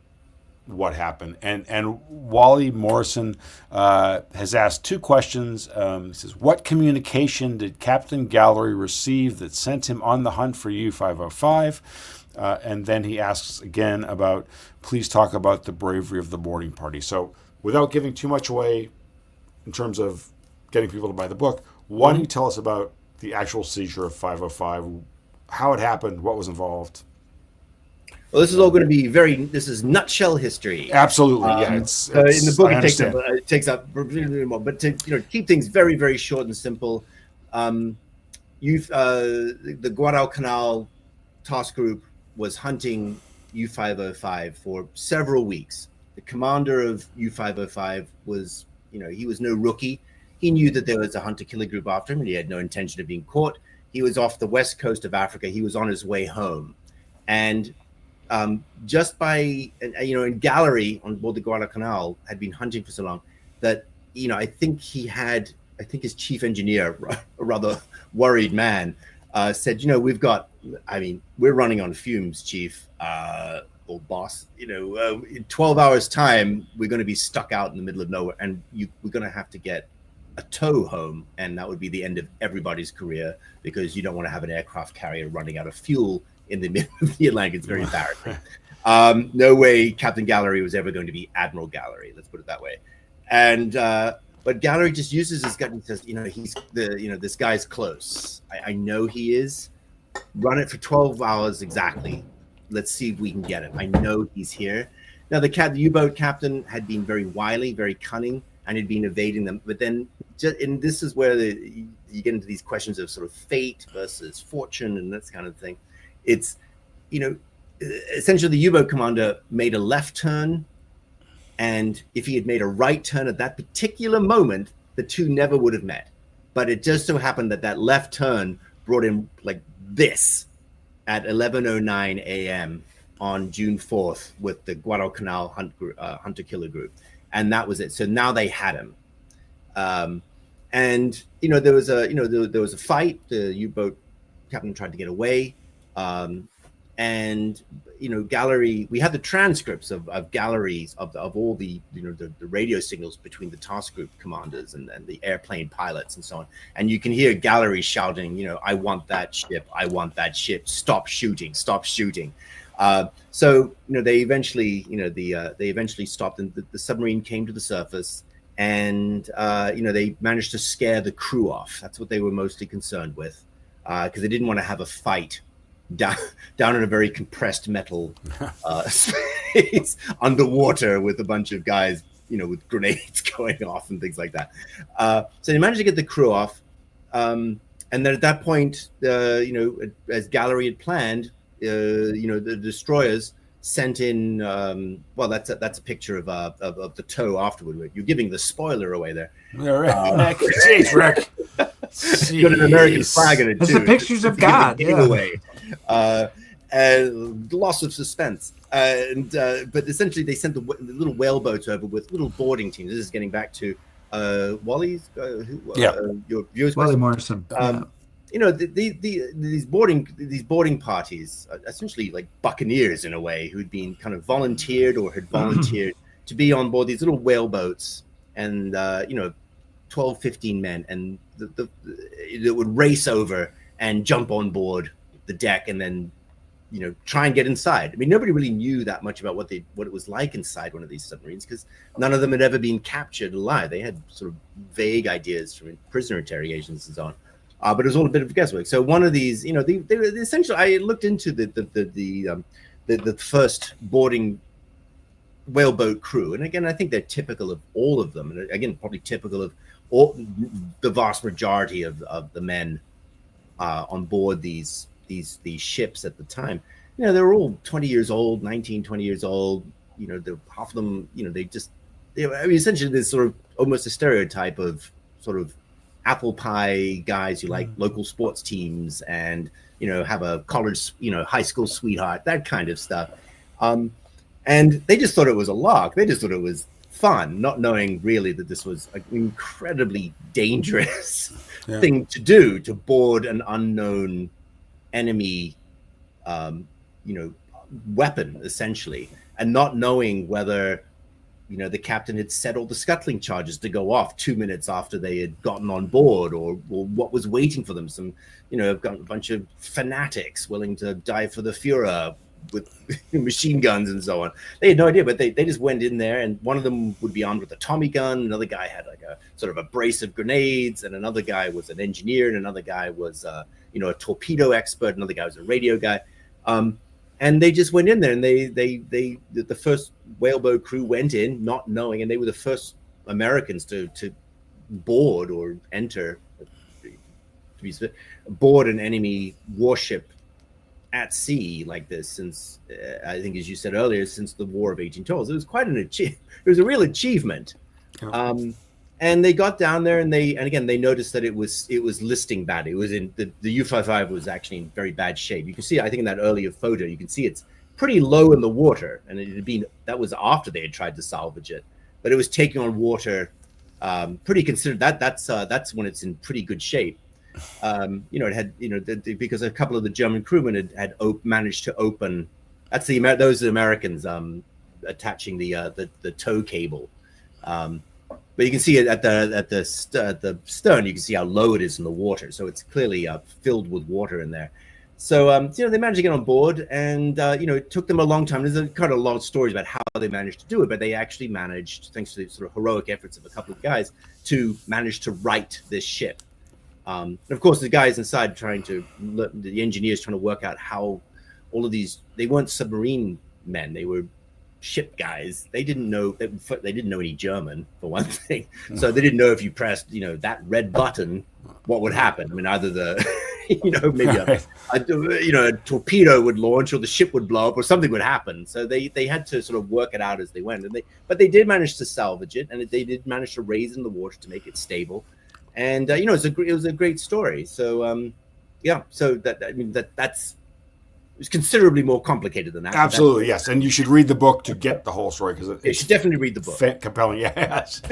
S2: what happened? And Wally Morrison has asked two questions. He says, what communication did Captain Gallery receive that sent him on the hunt for U-505? And then he asks again about, please talk about the bravery of the boarding party. So without giving too much away in terms of getting people to buy the book, why don't you tell us about the actual seizure of 505, how it happened, what was involved?
S4: Well, this is all going to be this is nutshell history.
S2: Absolutely, yeah.
S4: It's in the book it takes up more, but to keep things very, very short and simple, the Guadalcanal task group was hunting U-505 for several weeks. The commander of U-505 was, he was no rookie. He knew that there was a hunter-killer group after him, and he had no intention of being caught. He was off the west coast of Africa. He was on his way home. And just by, in Gallery on board the Guadalcanal had been hunting for so long that, I think his chief engineer, a rather worried man, said, we're running on fumes, chief, old boss. In 12 hours time, we're going to be stuck out in the middle of nowhere, and we're going to have to get a tow home, and that would be the end of everybody's career, because you don't want to have an aircraft carrier running out of fuel in the middle of the Atlantic. It's very embarrassing. No way Captain Gallery was ever going to be Admiral Gallery, let's put it that way. And but Gallery just uses his gut and says, he's this guy's close. I know he is. Run it for 12 hours exactly. Let's see if we can get him. I know he's here. Now the U-boat captain had been very wily, very cunning, and had been evading them. But then, and this is where you get into these questions of sort of fate versus fortune and that kind of thing. It's, essentially the U-boat commander made a left turn, and if he had made a right turn at that particular moment, the two never would have met. But it just so happened that left turn brought him like this at 11:09 a.m. on June 4th with the Guadalcanal hunter-killer group. And that was it. So now they had him. And, there was a fight. The U-boat captain tried to get away. And Gallery, we had the transcripts of Galleries of all the the radio signals between the task group commanders and the airplane pilots and so on. And you can hear Gallery shouting, I want that ship, I want that ship, stop shooting, stop shooting. So they eventually they eventually stopped, and the submarine came to the surface, and they managed to scare the crew off. That's what they were mostly concerned with, because they didn't want to have a fight down in a very compressed metal guys underwater with a bunch of guys, with grenades going off and things like that. So they managed to get the crew off. And then at that point, as Gallery had planned, the destroyers sent in. That's a picture of the tow afterward. You're giving the spoiler away there.
S2: Rick. Jeez, Rick.
S4: Got an American flag in it too.
S1: It's the pictures of God.
S4: Away. Loss of suspense. But essentially, they sent the little whaleboats over with little boarding teams. This is getting back to Wally's. Your viewers.
S1: Wally Morrison.
S4: These boarding parties, essentially like buccaneers in a way, who'd been kind of volunteered or had volunteered to be on board these little whaleboats, and 12, 15 men, and that would race over and jump on board the deck, and then try and get inside. I mean, nobody really knew that much about what it was like inside one of these submarines, because none of them had ever been captured alive. They had sort of vague ideas from prisoner interrogations and so on. But it was all a bit of guesswork. So one of these, they were essentially. I looked into the first boarding whaleboat crew, and again, I think they're typical of all of them, and again, probably typical of the vast majority of the men on board these ships at the time. They were all 20 years old, 19, 20 years old. Half of them, essentially, there's sort of almost a stereotype of sort of apple pie guys who like local sports teams and have a college, high school sweetheart, that kind of stuff. And they just thought it was a lark. They just thought it was fun, not knowing really that this was an incredibly dangerous thing to do, to board an unknown enemy, weapon, essentially, and not knowing whether the captain had set all the scuttling charges to go off 2 minutes after they had gotten on board, or what was waiting for them. Some, a bunch of fanatics willing to die for the Führer with machine guns and so on. They had no idea, but they just went in there, and one of them would be armed with a Tommy gun. Another guy had like a sort of a brace of grenades, and another guy was an engineer, and another guy was, a torpedo expert. Another guy was a radio guy. And they just went in there, and the first whaleboat crew went in not knowing, and they were the first Americans to board or enter, board an enemy warship at sea like this since, I think, as you said earlier, since the War of 1812. It was quite an achievement. It was a real achievement. And they got down there, and again they noticed that it was listing bad. It was in the U-505 was actually in very bad shape. You can see, I think, in that earlier photo, you can see it's pretty low in the water, and that was after they had tried to salvage it, but it was taking on water pretty considered. That's when it's in pretty good shape. It had because a couple of the German crewmen had managed to open. Those are the Americans attaching the tow cable. But you can see it at the stern. You can see how low it is in the water, so it's clearly filled with water in there. So they managed to get on board, and it took them a long time. There's kind of a lot of stories about how they managed to do it, but they actually managed, thanks to the sort of heroic efforts of a couple of guys, to manage to right this ship. And of course, the guys inside the engineers trying to work out how all of these. They weren't submarine men; they were ship guys. They didn't know any German, for one thing, so they didn't know if you pressed that red button what would happen. I mean, either maybe a torpedo would launch, or the ship would blow up, or something would happen. So they had to sort of work it out as they went, but they did manage to salvage it, and they did manage to raise in the water to make it stable. And it was a great story. So so that's it's considerably more complicated than that.
S2: Absolutely, yes. And you should read the book to get the whole story, because
S4: you should definitely read the book.
S2: Compelling, yes.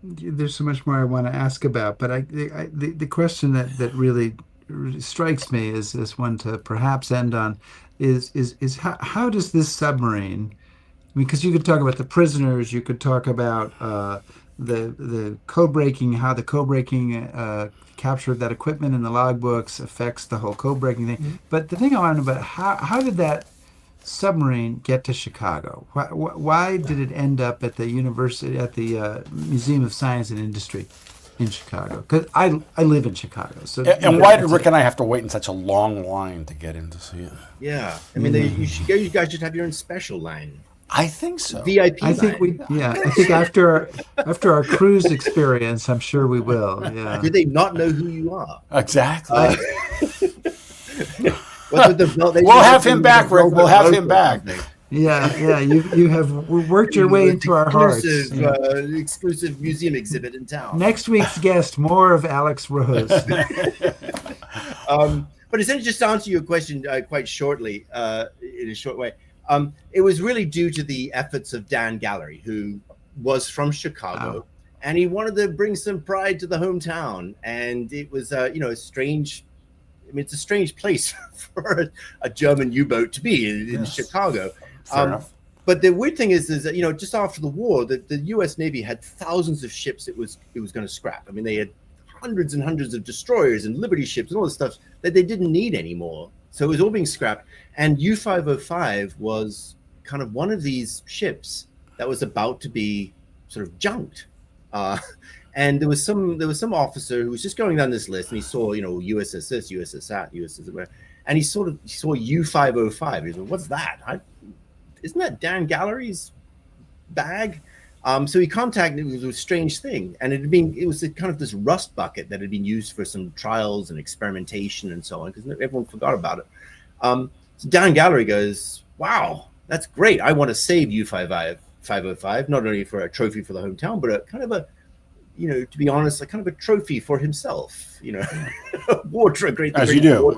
S1: There's so much more I want to ask about, but the question that really strikes me is one to perhaps end on is how does this submarine? I mean, because you could talk about the prisoners, you could talk about the code breaking, how the code breaking capture of that equipment in the logbooks affects the whole code breaking thing. Mm-hmm. But the thing I want to know about, how did that submarine get to Chicago? Why did it end up at the university, at the Museum of Science and Industry? in Chicago because I live in Chicago. So
S2: And why did Rick and I have to wait in such a long line to get in to see it?
S4: Yeah, I mean, you guys should have your own special line,
S2: I think so.
S4: VIP
S1: I think
S4: line.
S1: I think after our cruise experience, I'm sure we will. Yeah.
S4: Did they not know who you are?
S2: Exactly.
S4: We'll
S2: have him back, Rick. We'll have him back.
S1: Yeah. You have worked your way into our hearts. Yeah.
S4: Exclusive museum exhibit in town.
S1: Next week's guest, more of Alex Rose.
S4: But essentially, just to answer your question quite shortly, in a short way, it was really due to the efforts of Dan Gallery, who was from Chicago, and he wanted to bring some pride to the hometown. And it was, a strange. I mean, it's a strange place for a German U-boat to be in Chicago.
S2: Fair enough.
S4: But the weird thing is that, just after the war, the U.S. Navy had thousands of ships it was going to scrap. I mean, they had hundreds and hundreds of destroyers and Liberty ships and all this stuff that they didn't need anymore. So it was all being scrapped. And U-505 was kind of one of these ships that was about to be sort of junked. And there was some officer who was just going down this list, and he saw, USS this, USS that, USS where, and he saw U-505. He said, "What's that? Isn't that Dan Gallery's bag?" So he contacted. It was a strange thing, and it was kind of this rust bucket that had been used for some trials and experimentation and so on, because everyone forgot about it. So Dan Gallery goes, "Wow, that's great! I want to save U-505, not only for a trophy for the hometown, but a kind of a, to be honest, kind of a trophy for himself. War trophy,
S2: as you do,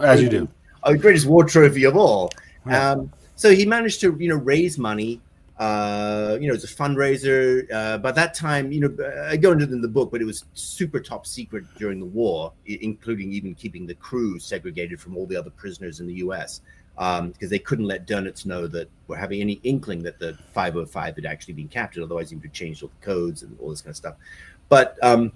S4: the greatest war trophy of all."
S2: Right.
S4: So he managed to, raise money. As a fundraiser. By that time, I go into it in the book, but it was super top secret during the war, including even keeping the crew segregated from all the other prisoners in the U.S. Because they couldn't let Dönitz know that we're having any inkling that the 505 had actually been captured. Otherwise, he would have changed all the codes and all this kind of stuff. But the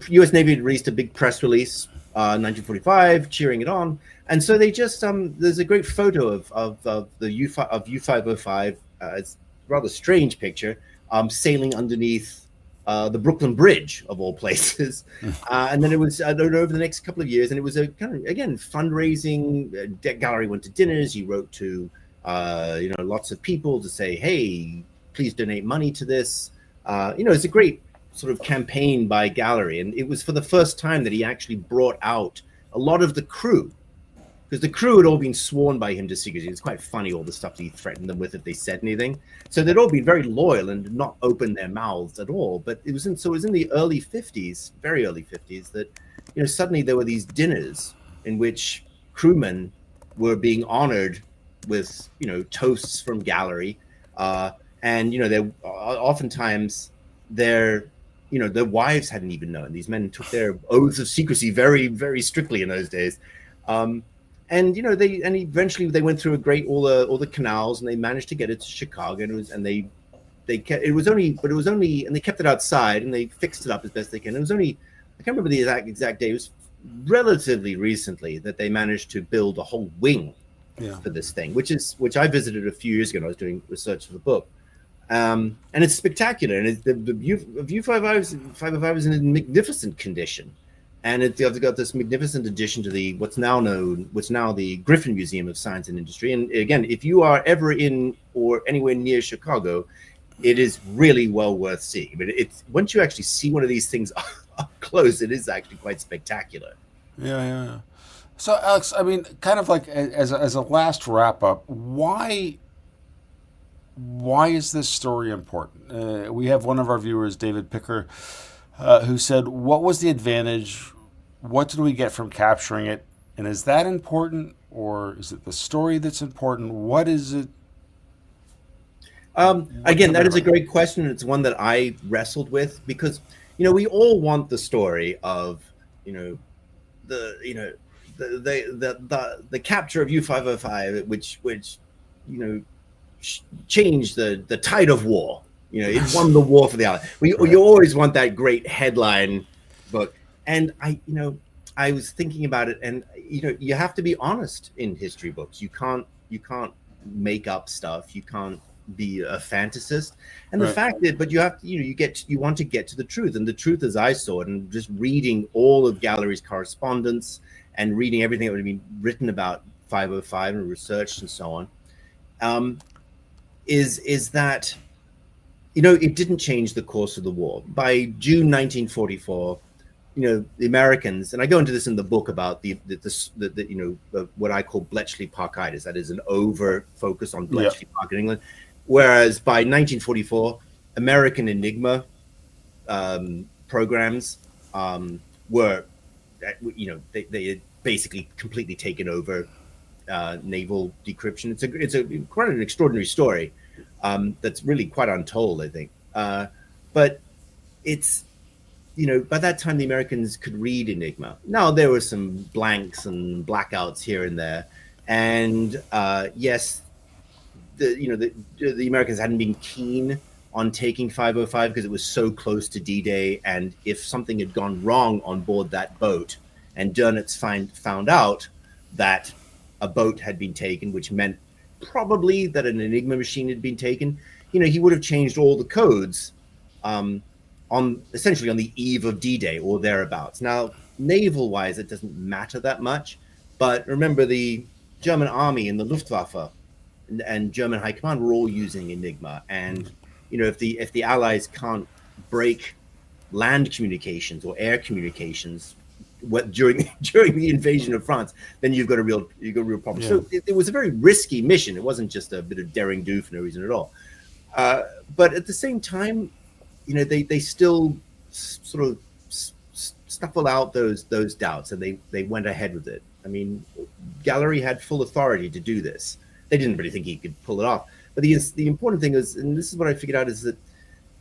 S4: U.S. Navy had released a big press release, 1945, cheering it on. And so they just there's a great photo of U-505. It's a rather strange picture, sailing underneath the Brooklyn Bridge of all places. And then it was over the next couple of years, and it was a kind of, again, fundraising. Gallery went to dinners. He wrote to lots of people to say, "Hey, please donate money to this." It's a great sort of campaign by Gallery, and it was for the first time that he actually brought out a lot of the crew, because the crew had all been sworn by him to secrecy. It's quite funny, all the stuff that he threatened them with if they said anything. So they'd all been very loyal and not open their mouths at all. But it was in the early 50s, very early 50s, that suddenly there were these dinners in which crewmen were being honored with toasts from Gallery, and they oftentimes their wives hadn't even known. These men took their oaths of secrecy very, very strictly in those days. And eventually they went through all the canals, and they managed to get it to Chicago, and they kept it outside, and they fixed it up as best they can. It was only, I can't remember the exact day. It was relatively recently that they managed to build a whole wing for this thing, which I visited a few years ago when I was doing research for the book. And it's spectacular, and the U-505 is in a magnificent condition, and they've got this magnificent addition to what's now the Griffin Museum of Science and Industry. And again, if you are ever in or anywhere near Chicago, it is really well worth seeing. But it's once you actually see one of these things up close, it is actually quite spectacular.
S2: Yeah. So, Alex, I mean, kind of like as a last wrap up, why is this story important? We have one of our viewers, David Picker, who said, "What was the advantage? What did we get from capturing it? And is that important, or is it the story that's important? What is it?"
S4: Again, that is a great question. It's one that I wrestled with, because we all want the story of the capture of U-505, which changed the tide of war. It won the war for the Allies. You always want that great headline book. And I was thinking about it, and you have to be honest in history books. You can't make up stuff. You can't be a fantasist. And the
S2: Right.
S4: fact that, but you have to, you want to get to the truth. And the truth, as I saw it, and just reading all of Gallery's correspondence and reading everything that would have been written about 505 and researched and so on, is that, it didn't change the course of the war. By June 1944, the Americans, and I go into this in the book about the what I call Bletchley Parkitis. That is an over focus on Bletchley Park in England. Whereas by 1944, American Enigma programs were, they had basically completely taken over naval decryption. It's quite an extraordinary story that's really quite untold, I think. But it's, by that time the Americans could read Enigma. Now there were some blanks and blackouts here and there, and yes, the Americans hadn't been keen on taking 505 because it was so close to D-Day, and if something had gone wrong on board that boat, and Dönitz found out that a boat had been taken, which meant probably that an Enigma machine had been taken, he would have changed all the codes essentially on the eve of D-Day or thereabouts. Now, naval-wise, it doesn't matter that much, but remember the German army and the Luftwaffe and German High Command were all using Enigma, and if the Allies can't break land communications or air communications during the invasion of France, then you've got a real problem. Yeah. So it was a very risky mission. It wasn't just a bit of daring do for no reason at all. But at the same time, they still sort of snuffle out those doubts, and they went ahead with it. I mean, Gallery had full authority to do this. They didn't really think he could pull it off. But the important thing is, and this is what I figured out, is that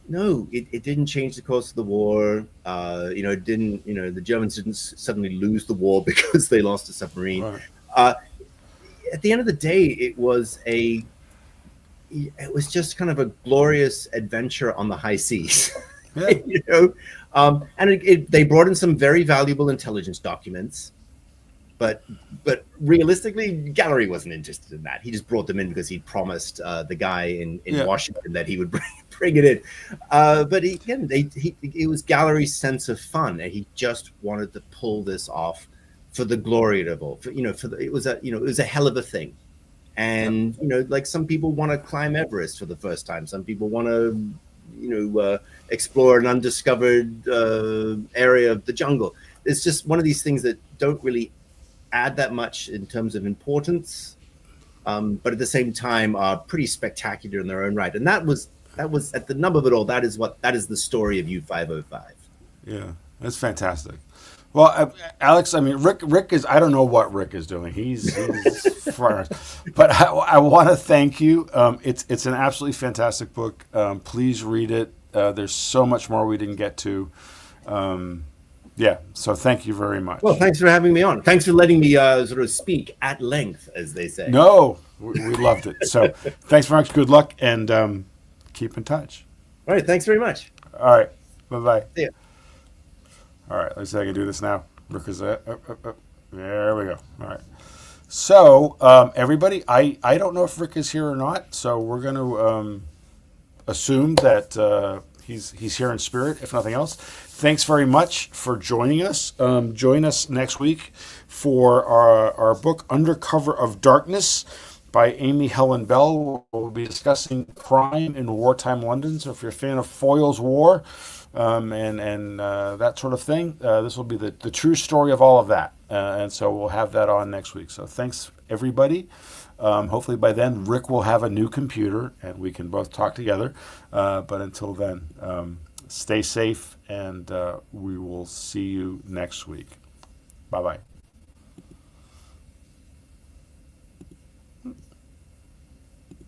S4: no, it didn't change the course of the war. It didn't. The Germans didn't suddenly lose the war because they lost a submarine. Right. At the end of the day, it was just kind of a glorious adventure on the high seas. Yeah. And they brought in some very valuable intelligence documents. But realistically, Gallery wasn't interested in that. He just brought them in because he promised the guy in Washington that he would bring it in. But it was Gallery's sense of fun, and he just wanted to pull this off for the glory of it all. It was a hell of a thing. And like some people want to climb Everest for the first time. Some people want to explore an undiscovered area of the jungle. It's just one of these things that don't really add that much in terms of importance, but at the same time are pretty spectacular in their own right. And that was at the nub of it all. That is the story of U-505.
S2: Yeah, that's fantastic. Well, Alex, I mean, Rick is, I don't know what Rick is doing. He's but I want to thank you. It's an absolutely fantastic book. Please read it. There's so much more we didn't get to. Yeah, so thank you very much.
S4: Well, thanks for having me on. Thanks for letting me sort of speak at length, as they say.
S2: No, we loved it. So thanks very much. Good luck, and keep in touch.
S4: All right, thanks very much.
S2: All right, bye-bye.
S4: See ya.
S2: All right, let's see if I can do this now. Rick is there we go. All right. So, everybody, I don't know if Rick is here or not, so we're going to assume that he's here in spirit, if nothing else. Thanks very much for joining us. Join us next week for our book, Under Cover of Darkness, by Amy Helen Bell. We'll be discussing crime in wartime London. So if you're a fan of Foyle's War and that sort of thing, this will be the true story of all of that. And so we'll have that on next week. So thanks, everybody. Hopefully by then, Rick will have a new computer and we can both talk together. But until then, stay safe, and we will see you next week. Bye-bye.